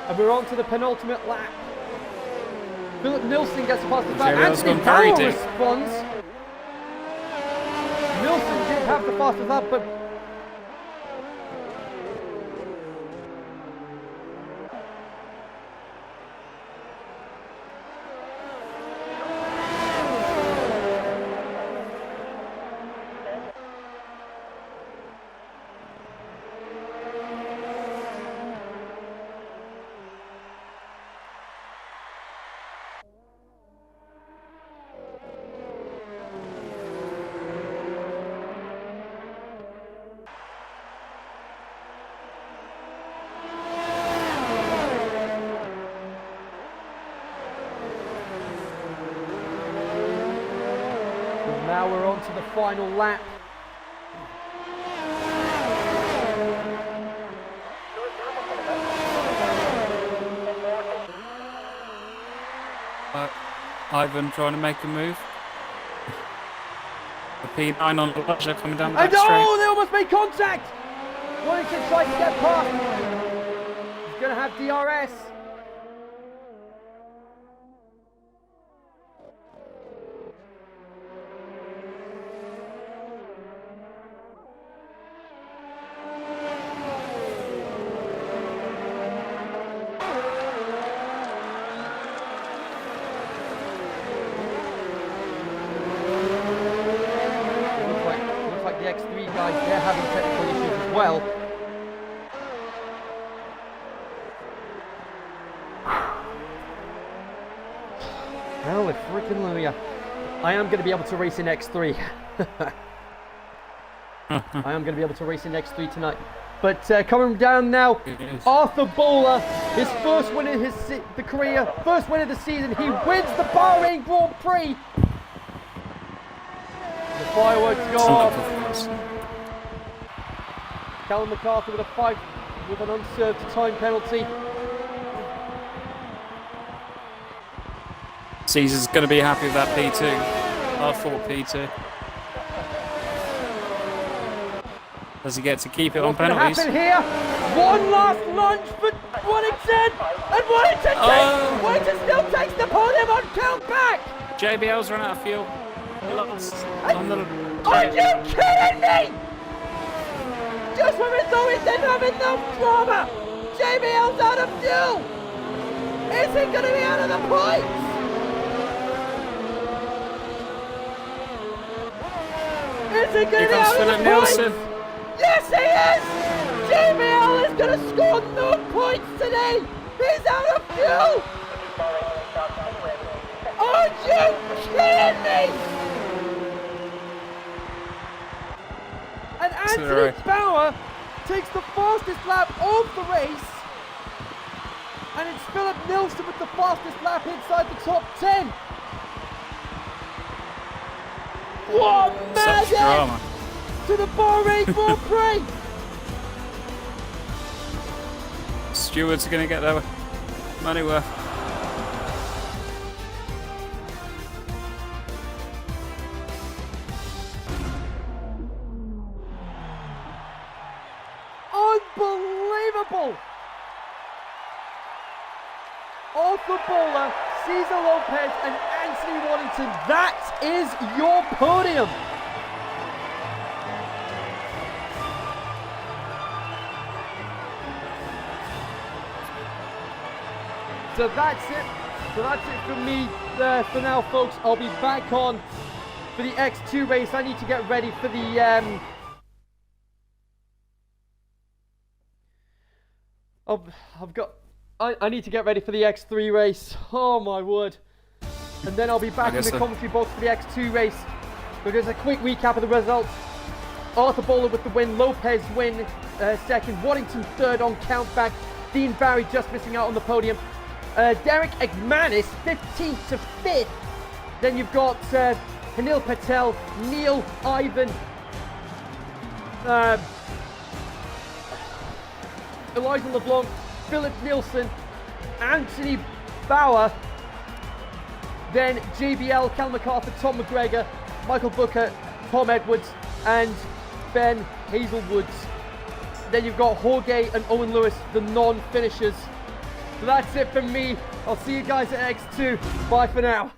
And we're on to the penultimate lap. Philip Nilsson gets past the back. Anthony Powell responds. Nilsson did have the fastest lap, but now we're on to the final lap. Ivan trying to make a move. The P9 on the larger coming down the back straight. Oh, they almost made contact! Warrington tries to get past. He's going to have DRS. X3 guys, they're having technical issues as well. Well, freaking hallelujah. I am going to be able to race in X3. I am going to be able to race in X3 tonight. But coming down now, Arthur Bowler, his first win in the career, first win of the season. He wins the Bahrain Grand Prix. The fireworks go off. Callum MacArthur with an unserved time penalty. Caesar's going to be happy with that P2. R4 P2. Does he get to keep it on penalties? What's going to happen here? One last lunge for Warrington! And Warrington still takes the podium on count back! JBL's run out of fuel. Are you kidding me? Just when we thought we didn't have enough drama, JBL's out of fuel! Is he going to be out of the points? Is he going to be out of the points? Yes, he is! JBL is going to score no points today! He's out of fuel! Are you kidding me? And Anthony Bauer takes the fastest lap of the race. And it's Philip Nilsson with the fastest lap inside the top 10. What magic to the Bahrain Grand Prix! stewards are going to get their money worth. Unbelievable! Arthur Bowler, Cesar Lopez, and Anthony Waddington. That is your podium. So that's it. So that's it from me for now, folks. I'll be back on for the X2 race. I need to get ready for the I need to get ready for the X3 race. Oh my word. And then I'll be back in the commentary box for the X2 race. But there's a quick recap of the results. Arthur Bowler with the win, Lopez win second, Waddington third on countback, Dean Barry just missing out on the podium. Derek Egmanis 15th to 5th. Then you've got Anil Patel, Neil Ivan, Elijah LeBlanc, Philip Nielsen, Anthony Bauer, then JBL, Cal MacArthur, Tom McGregor, Michael Booker, Tom Edwards, and Ben Hazelwoods. Then you've got Jorge and Owen Lewis, the non-finishers. So that's it from me. I'll see you guys at X2. Bye for now.